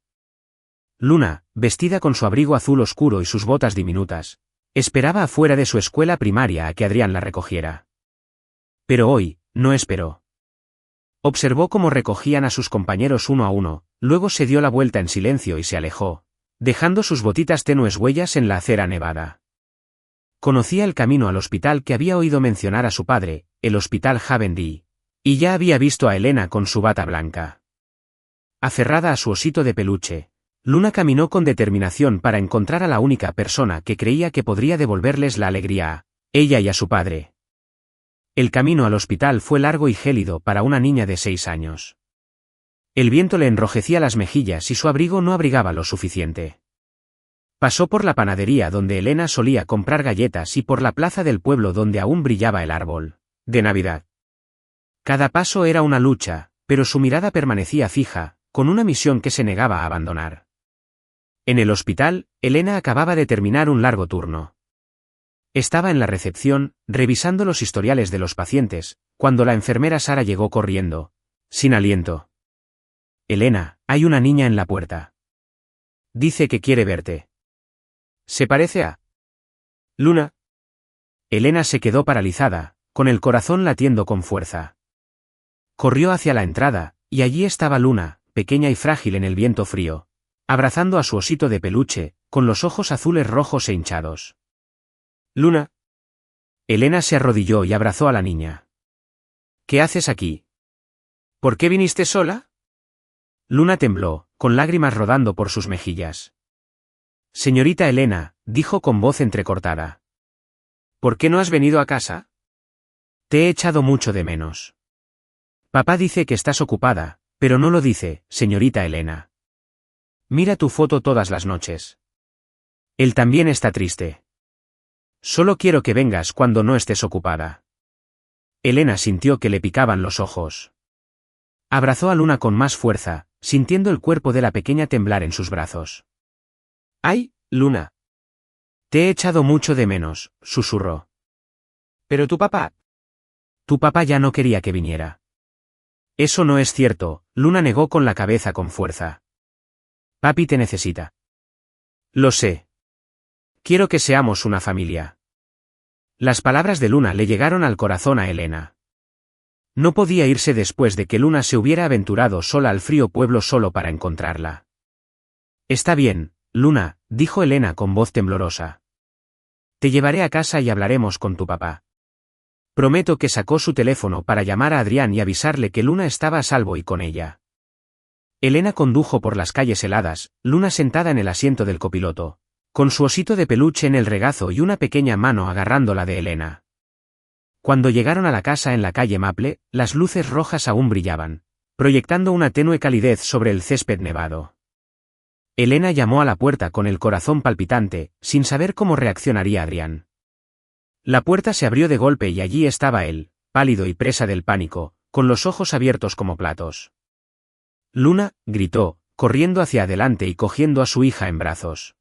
Luna, vestida con su abrigo azul oscuro y sus botas diminutas, esperaba afuera de su escuela primaria a que Adrián la recogiera. Pero hoy, no esperó. Observó cómo recogían a sus compañeros uno a uno, luego se dio la vuelta en silencio y se alejó, dejando sus botitas tenues huellas en la acera nevada. Conocía el camino al hospital que había oído mencionar a su padre, el hospital Haven-Dee, y ya había visto a Elena con su bata blanca. Aferrada a su osito de peluche, Luna caminó con determinación para encontrar a la única persona que creía que podría devolverles la alegría a ella y a su padre. El camino al hospital fue largo y gélido para una niña de 6 años. El viento le enrojecía las mejillas y su abrigo no abrigaba lo suficiente. Pasó por la panadería donde Elena solía comprar galletas y por la plaza del pueblo donde aún brillaba el árbol de Navidad. Cada paso era una lucha, pero su mirada permanecía fija, con una misión que se negaba a abandonar. En el hospital, Elena acababa de terminar un largo turno. Estaba en la recepción, revisando los historiales de los pacientes, cuando la enfermera Sara llegó corriendo, sin aliento. Elena, hay una niña en la puerta. Dice que quiere verte. ¿Se parece a Luna? Elena se quedó paralizada, con el corazón latiendo con fuerza. Corrió hacia la entrada, y allí estaba Luna, pequeña y frágil en el viento frío, abrazando a su osito de peluche, con los ojos azules rojos e hinchados. Luna. Elena se arrodilló y abrazó a la niña. ¿Qué haces aquí? ¿Por qué viniste sola? Luna tembló, con lágrimas rodando por sus mejillas. Señorita Elena, dijo con voz entrecortada. ¿Por qué no has venido a casa? Te he echado mucho de menos. Papá dice que estás ocupada, pero no lo dice, señorita Elena. Mira tu foto todas las noches. Él también está triste. Solo quiero que vengas cuando no estés ocupada. Elena sintió que le picaban los ojos. Abrazó a Luna con más fuerza, sintiendo el cuerpo de la pequeña temblar en sus brazos. ¡Ay, Luna! Te he echado mucho de menos, susurró. ¿Pero tu papá? Tu papá ya no quería que viniera. Eso no es cierto, Luna negó con la cabeza con fuerza. Papi te necesita. Lo sé. Quiero que seamos una familia. Las palabras de Luna le llegaron al corazón a Elena. No podía irse después de que Luna se hubiera aventurado sola al frío pueblo solo para encontrarla. Está bien, Luna, dijo Elena con voz temblorosa. Te llevaré a casa y hablaremos con tu papá. Prometo que sacó su teléfono para llamar a Adrián y avisarle que Luna estaba a salvo y con ella. Elena condujo por las calles heladas, Luna sentada en el asiento del copiloto, con su osito de peluche en el regazo y una pequeña mano agarrándola de Elena. Cuando llegaron a la casa en la calle Maple, las luces rojas aún brillaban, proyectando una tenue calidez sobre el césped nevado. Elena llamó a la puerta con el corazón palpitante, sin saber cómo reaccionaría Adrián. La puerta se abrió de golpe y allí estaba él, pálido y presa del pánico, con los ojos abiertos como platos. Luna, gritó, corriendo hacia adelante y cogiendo a su hija en brazos.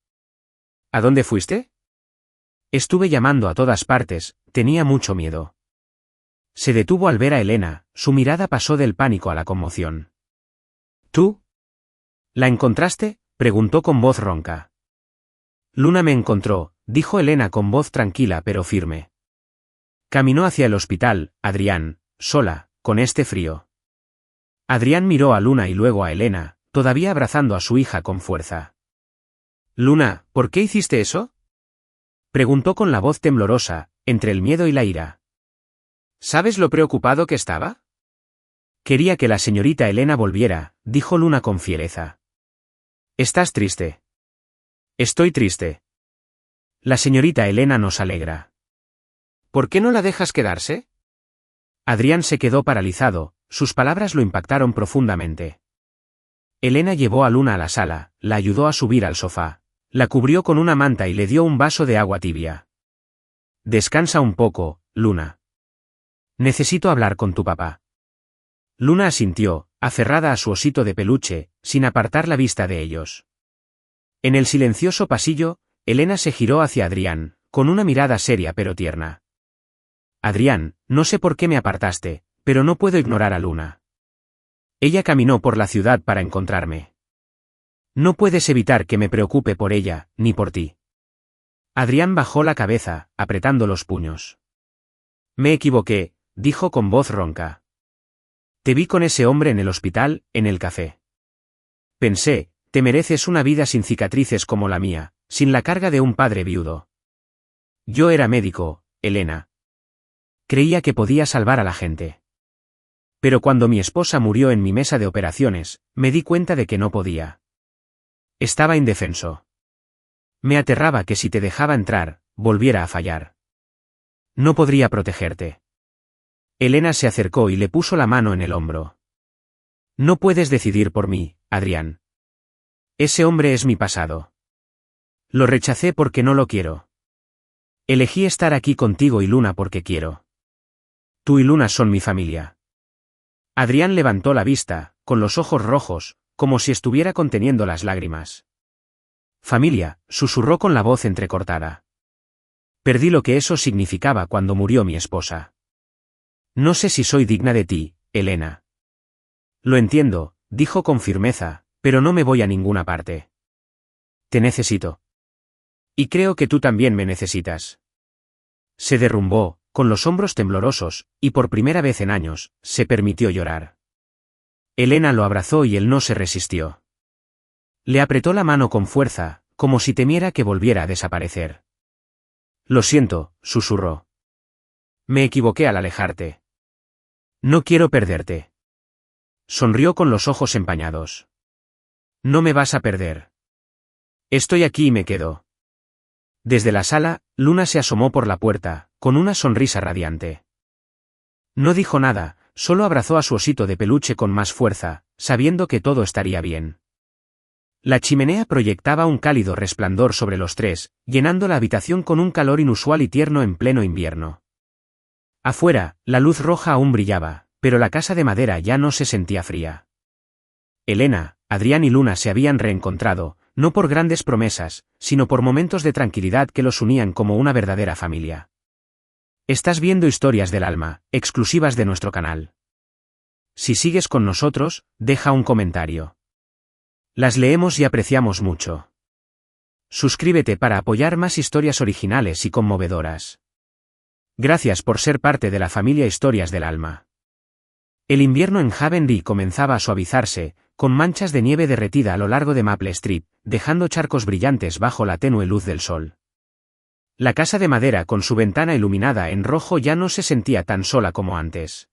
¿A dónde fuiste? Estuve llamando a todas partes, tenía mucho miedo. Se detuvo al ver a Elena, su mirada pasó del pánico a la conmoción. ¿Tú? ¿La encontraste?, preguntó con voz ronca. Luna me encontró, dijo Elena con voz tranquila pero firme. Caminó hacia el hospital, Adrián, sola, con este frío. Adrián miró a Luna y luego a Elena, todavía abrazando a su hija con fuerza. Luna, ¿por qué hiciste eso? Preguntó con la voz temblorosa, entre el miedo y la ira. ¿Sabes lo preocupado que estaba? Quería que la señorita Elena volviera, dijo Luna con fiereza. ¿Estás triste? Estoy triste. La señorita Elena nos alegra. ¿Por qué no la dejas quedarse? Adrián se quedó paralizado, sus palabras lo impactaron profundamente. Elena llevó a Luna a la sala, la ayudó a subir al sofá, la cubrió con una manta y le dio un vaso de agua tibia. Descansa un poco, Luna. Necesito hablar con tu papá. Luna asintió, aferrada a su osito de peluche, sin apartar la vista de ellos. En el silencioso pasillo, Elena se giró hacia Adrián, con una mirada seria pero tierna. Adrián, no sé por qué me apartaste, pero no puedo ignorar a Luna. Ella caminó por la ciudad para encontrarme. No puedes evitar que me preocupe por ella, ni por ti. Adrián bajó la cabeza, apretando los puños. Me equivoqué, dijo con voz ronca. Te vi con ese hombre en el hospital, en el café. Pensé, te mereces una vida sin cicatrices como la mía, sin la carga de un padre viudo. Yo era médico, Elena. Creía que podía salvar a la gente. Pero cuando mi esposa murió en mi mesa de operaciones, me di cuenta de que no podía. Estaba indefenso. Me aterraba que si te dejaba entrar, volviera a fallar. No podría protegerte. Elena se acercó y le puso la mano en el hombro. No puedes decidir por mí, Adrián. Ese hombre es mi pasado. Lo rechacé porque no lo quiero. Elegí estar aquí contigo y Luna porque quiero. Tú y Luna son mi familia. Adrián levantó la vista, con los ojos rojos, como si estuviera conteniendo las lágrimas. Familia, susurró con la voz entrecortada. Perdí lo que eso significaba cuando murió mi esposa. No sé si soy digna de ti, Elena. Lo entiendo, dijo con firmeza, pero no me voy a ninguna parte. Te necesito. Y creo que tú también me necesitas. Se derrumbó, con los hombros temblorosos, y por primera vez en años, se permitió llorar. Elena lo abrazó y él no se resistió. Le apretó la mano con fuerza, como si temiera que volviera a desaparecer. Lo siento, susurró. Me equivoqué al alejarte. No quiero perderte. Sonrió con los ojos empañados. No me vas a perder. Estoy aquí y me quedo. Desde la sala, Luna se asomó por la puerta, con una sonrisa radiante. No dijo nada, solo abrazó a su osito de peluche con más fuerza, sabiendo que todo estaría bien. La chimenea proyectaba un cálido resplandor sobre los tres, llenando la habitación con un calor inusual y tierno en pleno invierno. Afuera, la luz roja aún brillaba, pero la casa de madera ya no se sentía fría. Elena, Adrián y Luna se habían reencontrado, no por grandes promesas, sino por momentos de tranquilidad que los unían como una verdadera familia. Estás viendo Historias del Alma, exclusivas de nuestro canal. Si sigues con nosotros, deja un comentario. Las leemos y apreciamos mucho. Suscríbete para apoyar más historias originales y conmovedoras. Gracias por ser parte de la familia Historias del Alma. El invierno en Haven comenzaba a suavizarse, con manchas de nieve derretida a lo largo de Maple Street, dejando charcos brillantes bajo la tenue luz del sol. La casa de madera con su ventana iluminada en rojo ya no se sentía tan sola como antes.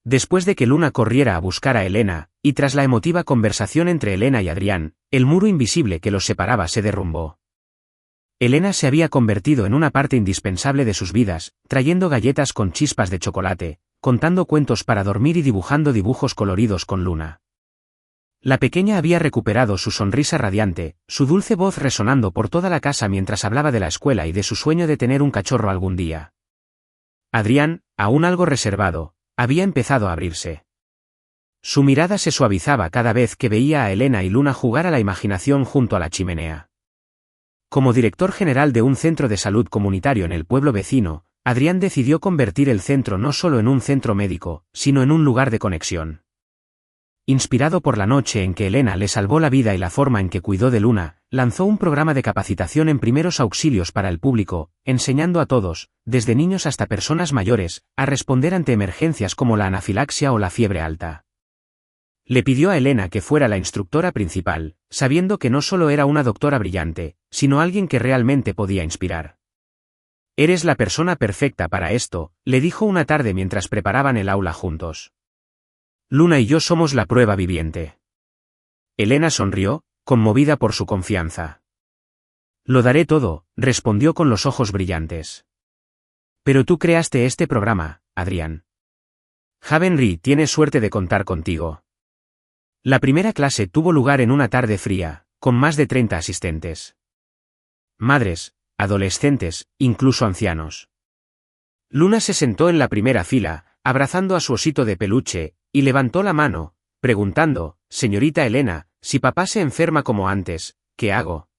Después de que Luna corriera a buscar a Elena, y tras la emotiva conversación entre Elena y Adrián, el muro invisible que los separaba se derrumbó. Elena se había convertido en una parte indispensable de sus vidas, trayendo galletas con chispas de chocolate, contando cuentos para dormir y dibujando dibujos coloridos con Luna. La pequeña había recuperado su sonrisa radiante, su dulce voz resonando por toda la casa mientras hablaba de la escuela y de su sueño de tener un cachorro algún día. Adrián, aún algo reservado, había empezado a abrirse. Su mirada se suavizaba cada vez que veía a Elena y Luna jugar a la imaginación junto a la chimenea. Como director general de un centro de salud comunitario en el pueblo vecino, Adrián decidió convertir el centro no solo en un centro médico, sino en un lugar de conexión. Inspirado por la noche en que Elena le salvó la vida y la forma en que cuidó de Luna, lanzó un programa de capacitación en primeros auxilios para el público, enseñando a todos, desde niños hasta personas mayores, a responder ante emergencias como la anafilaxia o la fiebre alta. Le pidió a Elena que fuera la instructora principal, sabiendo que no solo era una doctora brillante, sino alguien que realmente podía inspirar. Eres la persona perfecta para esto, le dijo una tarde mientras preparaban el aula juntos. Luna y yo somos la prueba viviente. Elena sonrió, conmovida por su confianza. Lo daré todo, respondió con los ojos brillantes. Pero tú creaste este programa, Adrián. Haven tiene suerte de contar contigo. La primera clase tuvo lugar en una tarde fría, con más de 30 asistentes. Madres, adolescentes, incluso ancianos. Luna se sentó en la primera fila, abrazando a su osito de peluche, y levantó la mano, preguntando, «Señorita Elena, si papá se enferma como antes, ¿qué hago?»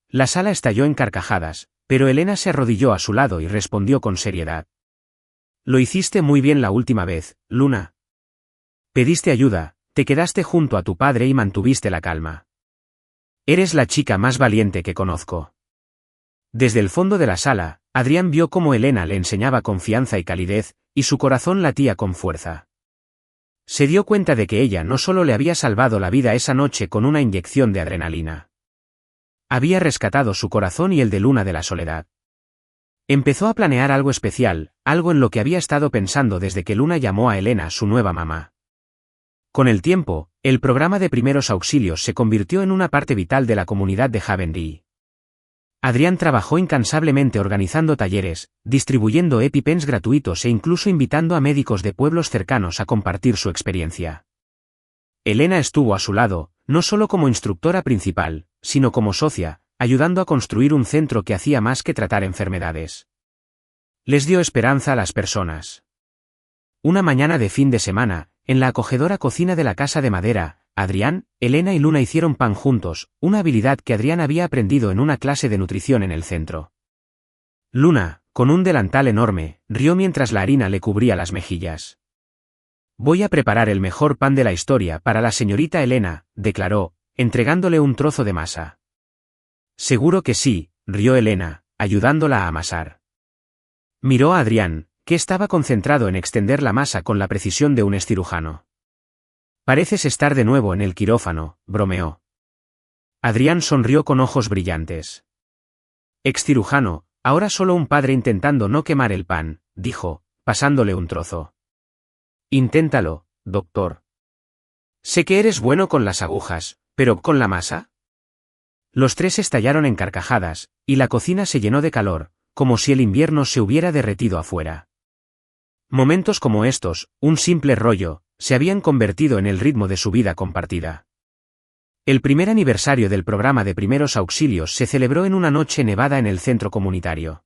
La sala estalló en carcajadas, pero Elena se arrodilló a su lado y respondió con seriedad. «Lo hiciste muy bien la última vez, Luna. Pediste ayuda, te quedaste junto a tu padre y mantuviste la calma. Eres la chica más valiente que conozco». Desde el fondo de la sala, Adrián vio cómo Elena le enseñaba confianza y calidez, y su corazón latía con fuerza. Se dio cuenta de que ella no solo le había salvado la vida esa noche con una inyección de adrenalina. Había rescatado su corazón y el de Luna de la soledad. Empezó a planear algo especial, algo en lo que había estado pensando desde que Luna llamó a Elena su nueva mamá. Con el tiempo, el programa de primeros auxilios se convirtió en una parte vital de la comunidad de Havendee. Adrián trabajó incansablemente organizando talleres, distribuyendo EpiPens gratuitos e incluso invitando a médicos de pueblos cercanos a compartir su experiencia. Elena estuvo a su lado, no solo como instructora principal, sino como socia, ayudando a construir un centro que hacía más que tratar enfermedades. Les dio esperanza a las personas. Una mañana de fin de semana, en la acogedora cocina de la casa de madera, Adrián, Elena y Luna hicieron pan juntos, una habilidad que Adrián había aprendido en una clase de nutrición en el centro. Luna, con un delantal enorme, rió mientras la harina le cubría las mejillas. «Voy a preparar el mejor pan de la historia para la señorita Elena», declaró, entregándole un trozo de masa. «Seguro que sí», rió Elena, ayudándola a amasar. Miró a Adrián, que estaba concentrado en extender la masa con la precisión de un cirujano. «Pareces estar de nuevo en el quirófano», bromeó. Adrián sonrió con ojos brillantes. «Ex-cirujano, ahora solo un padre intentando no quemar el pan», dijo, pasándole un trozo. «Inténtalo, doctor. Sé que eres bueno con las agujas, pero ¿con la masa?». Los tres estallaron en carcajadas, y la cocina se llenó de calor, como si el invierno se hubiera derretido afuera. Momentos como estos, un simple rollo, se habían convertido en el ritmo de su vida compartida. El primer aniversario del programa de primeros auxilios se celebró en una noche nevada en el centro comunitario.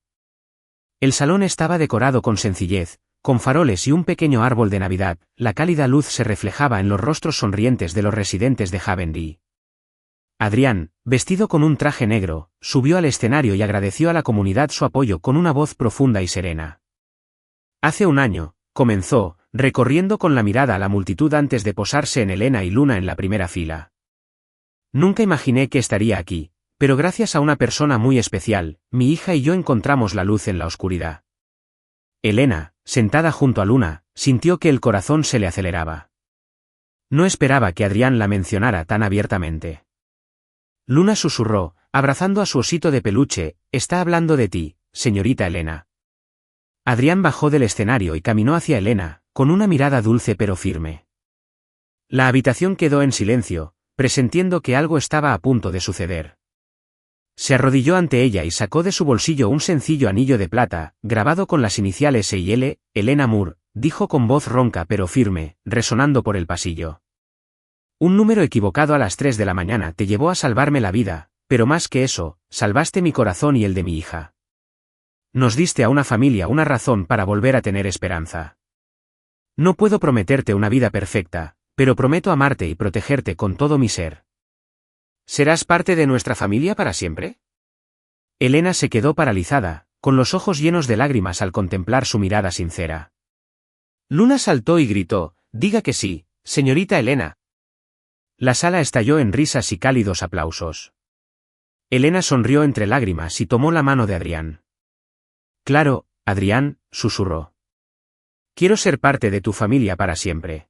El salón estaba decorado con sencillez, con faroles y un pequeño árbol de Navidad. La cálida luz se reflejaba en los rostros sonrientes de los residentes de Havendee. Adrián, vestido con un traje negro, subió al escenario y agradeció a la comunidad su apoyo con una voz profunda y serena. «Hace un año», comenzó, recorriendo con la mirada a la multitud antes de posarse en Elena y Luna en la primera fila. «Nunca imaginé que estaría aquí, pero gracias a una persona muy especial, mi hija y yo encontramos la luz en la oscuridad». Elena, sentada junto a Luna, sintió que el corazón se le aceleraba. No esperaba que Adrián la mencionara tan abiertamente. Luna susurró, abrazando a su osito de peluche, «Está hablando de ti, señorita Elena». Adrián bajó del escenario y caminó hacia Elena, con una mirada dulce pero firme. La habitación quedó en silencio, presintiendo que algo estaba a punto de suceder. Se arrodilló ante ella y sacó de su bolsillo un sencillo anillo de plata, grabado con las iniciales E y L. «Elena Moore», dijo con voz ronca pero firme, resonando por el pasillo. «Un número equivocado a las 3 de la mañana te llevó a salvarme la vida, pero más que eso, salvaste mi corazón y el de mi hija. Nos diste a una familia una razón para volver a tener esperanza. No puedo prometerte una vida perfecta, pero prometo amarte y protegerte con todo mi ser». «¿Serás parte de nuestra familia para siempre?». Elena se quedó paralizada, con los ojos llenos de lágrimas al contemplar su mirada sincera. Luna saltó y gritó, «Diga que sí, señorita Elena». La sala estalló en risas y cálidos aplausos. Elena sonrió entre lágrimas y tomó la mano de Adrián. «Claro, Adrián», susurró. «Quiero ser parte de tu familia para siempre».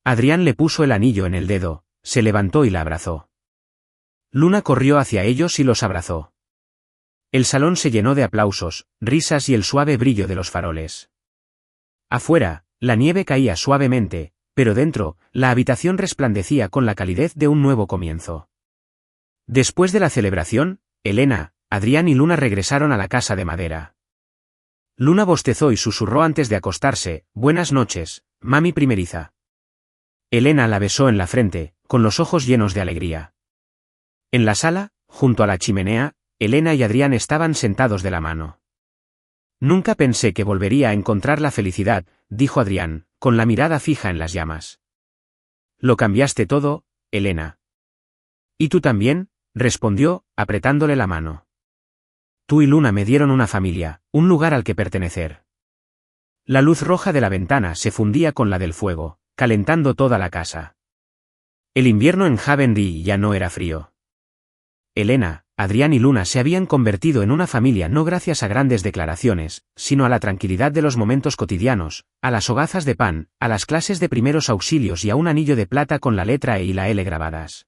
Adrián le puso el anillo en el dedo, se levantó y la abrazó. Luna corrió hacia ellos y los abrazó. El salón se llenó de aplausos, risas y el suave brillo de los faroles. Afuera, la nieve caía suavemente, pero dentro, la habitación resplandecía con la calidez de un nuevo comienzo. Después de la celebración, Elena, Adrián y Luna regresaron a la casa de madera. Luna bostezó y susurró antes de acostarse, «Buenas noches, mami primeriza». Elena la besó en la frente, con los ojos llenos de alegría. En la sala, junto a la chimenea, Elena y Adrián estaban sentados de la mano. «Nunca pensé que volvería a encontrar la felicidad», dijo Adrián, con la mirada fija en las llamas. «Lo cambiaste todo, Elena». «¿Y tú también?», respondió, apretándole la mano. «Tú y Luna me dieron una familia, un lugar al que pertenecer». La luz roja de la ventana se fundía con la del fuego, calentando toda la casa. El invierno en Havendee ya no era frío. Elena, Adrián y Luna se habían convertido en una familia no gracias a grandes declaraciones, sino a la tranquilidad de los momentos cotidianos, a las hogazas de pan, a las clases de primeros auxilios y a un anillo de plata con la letra E y la L grabadas.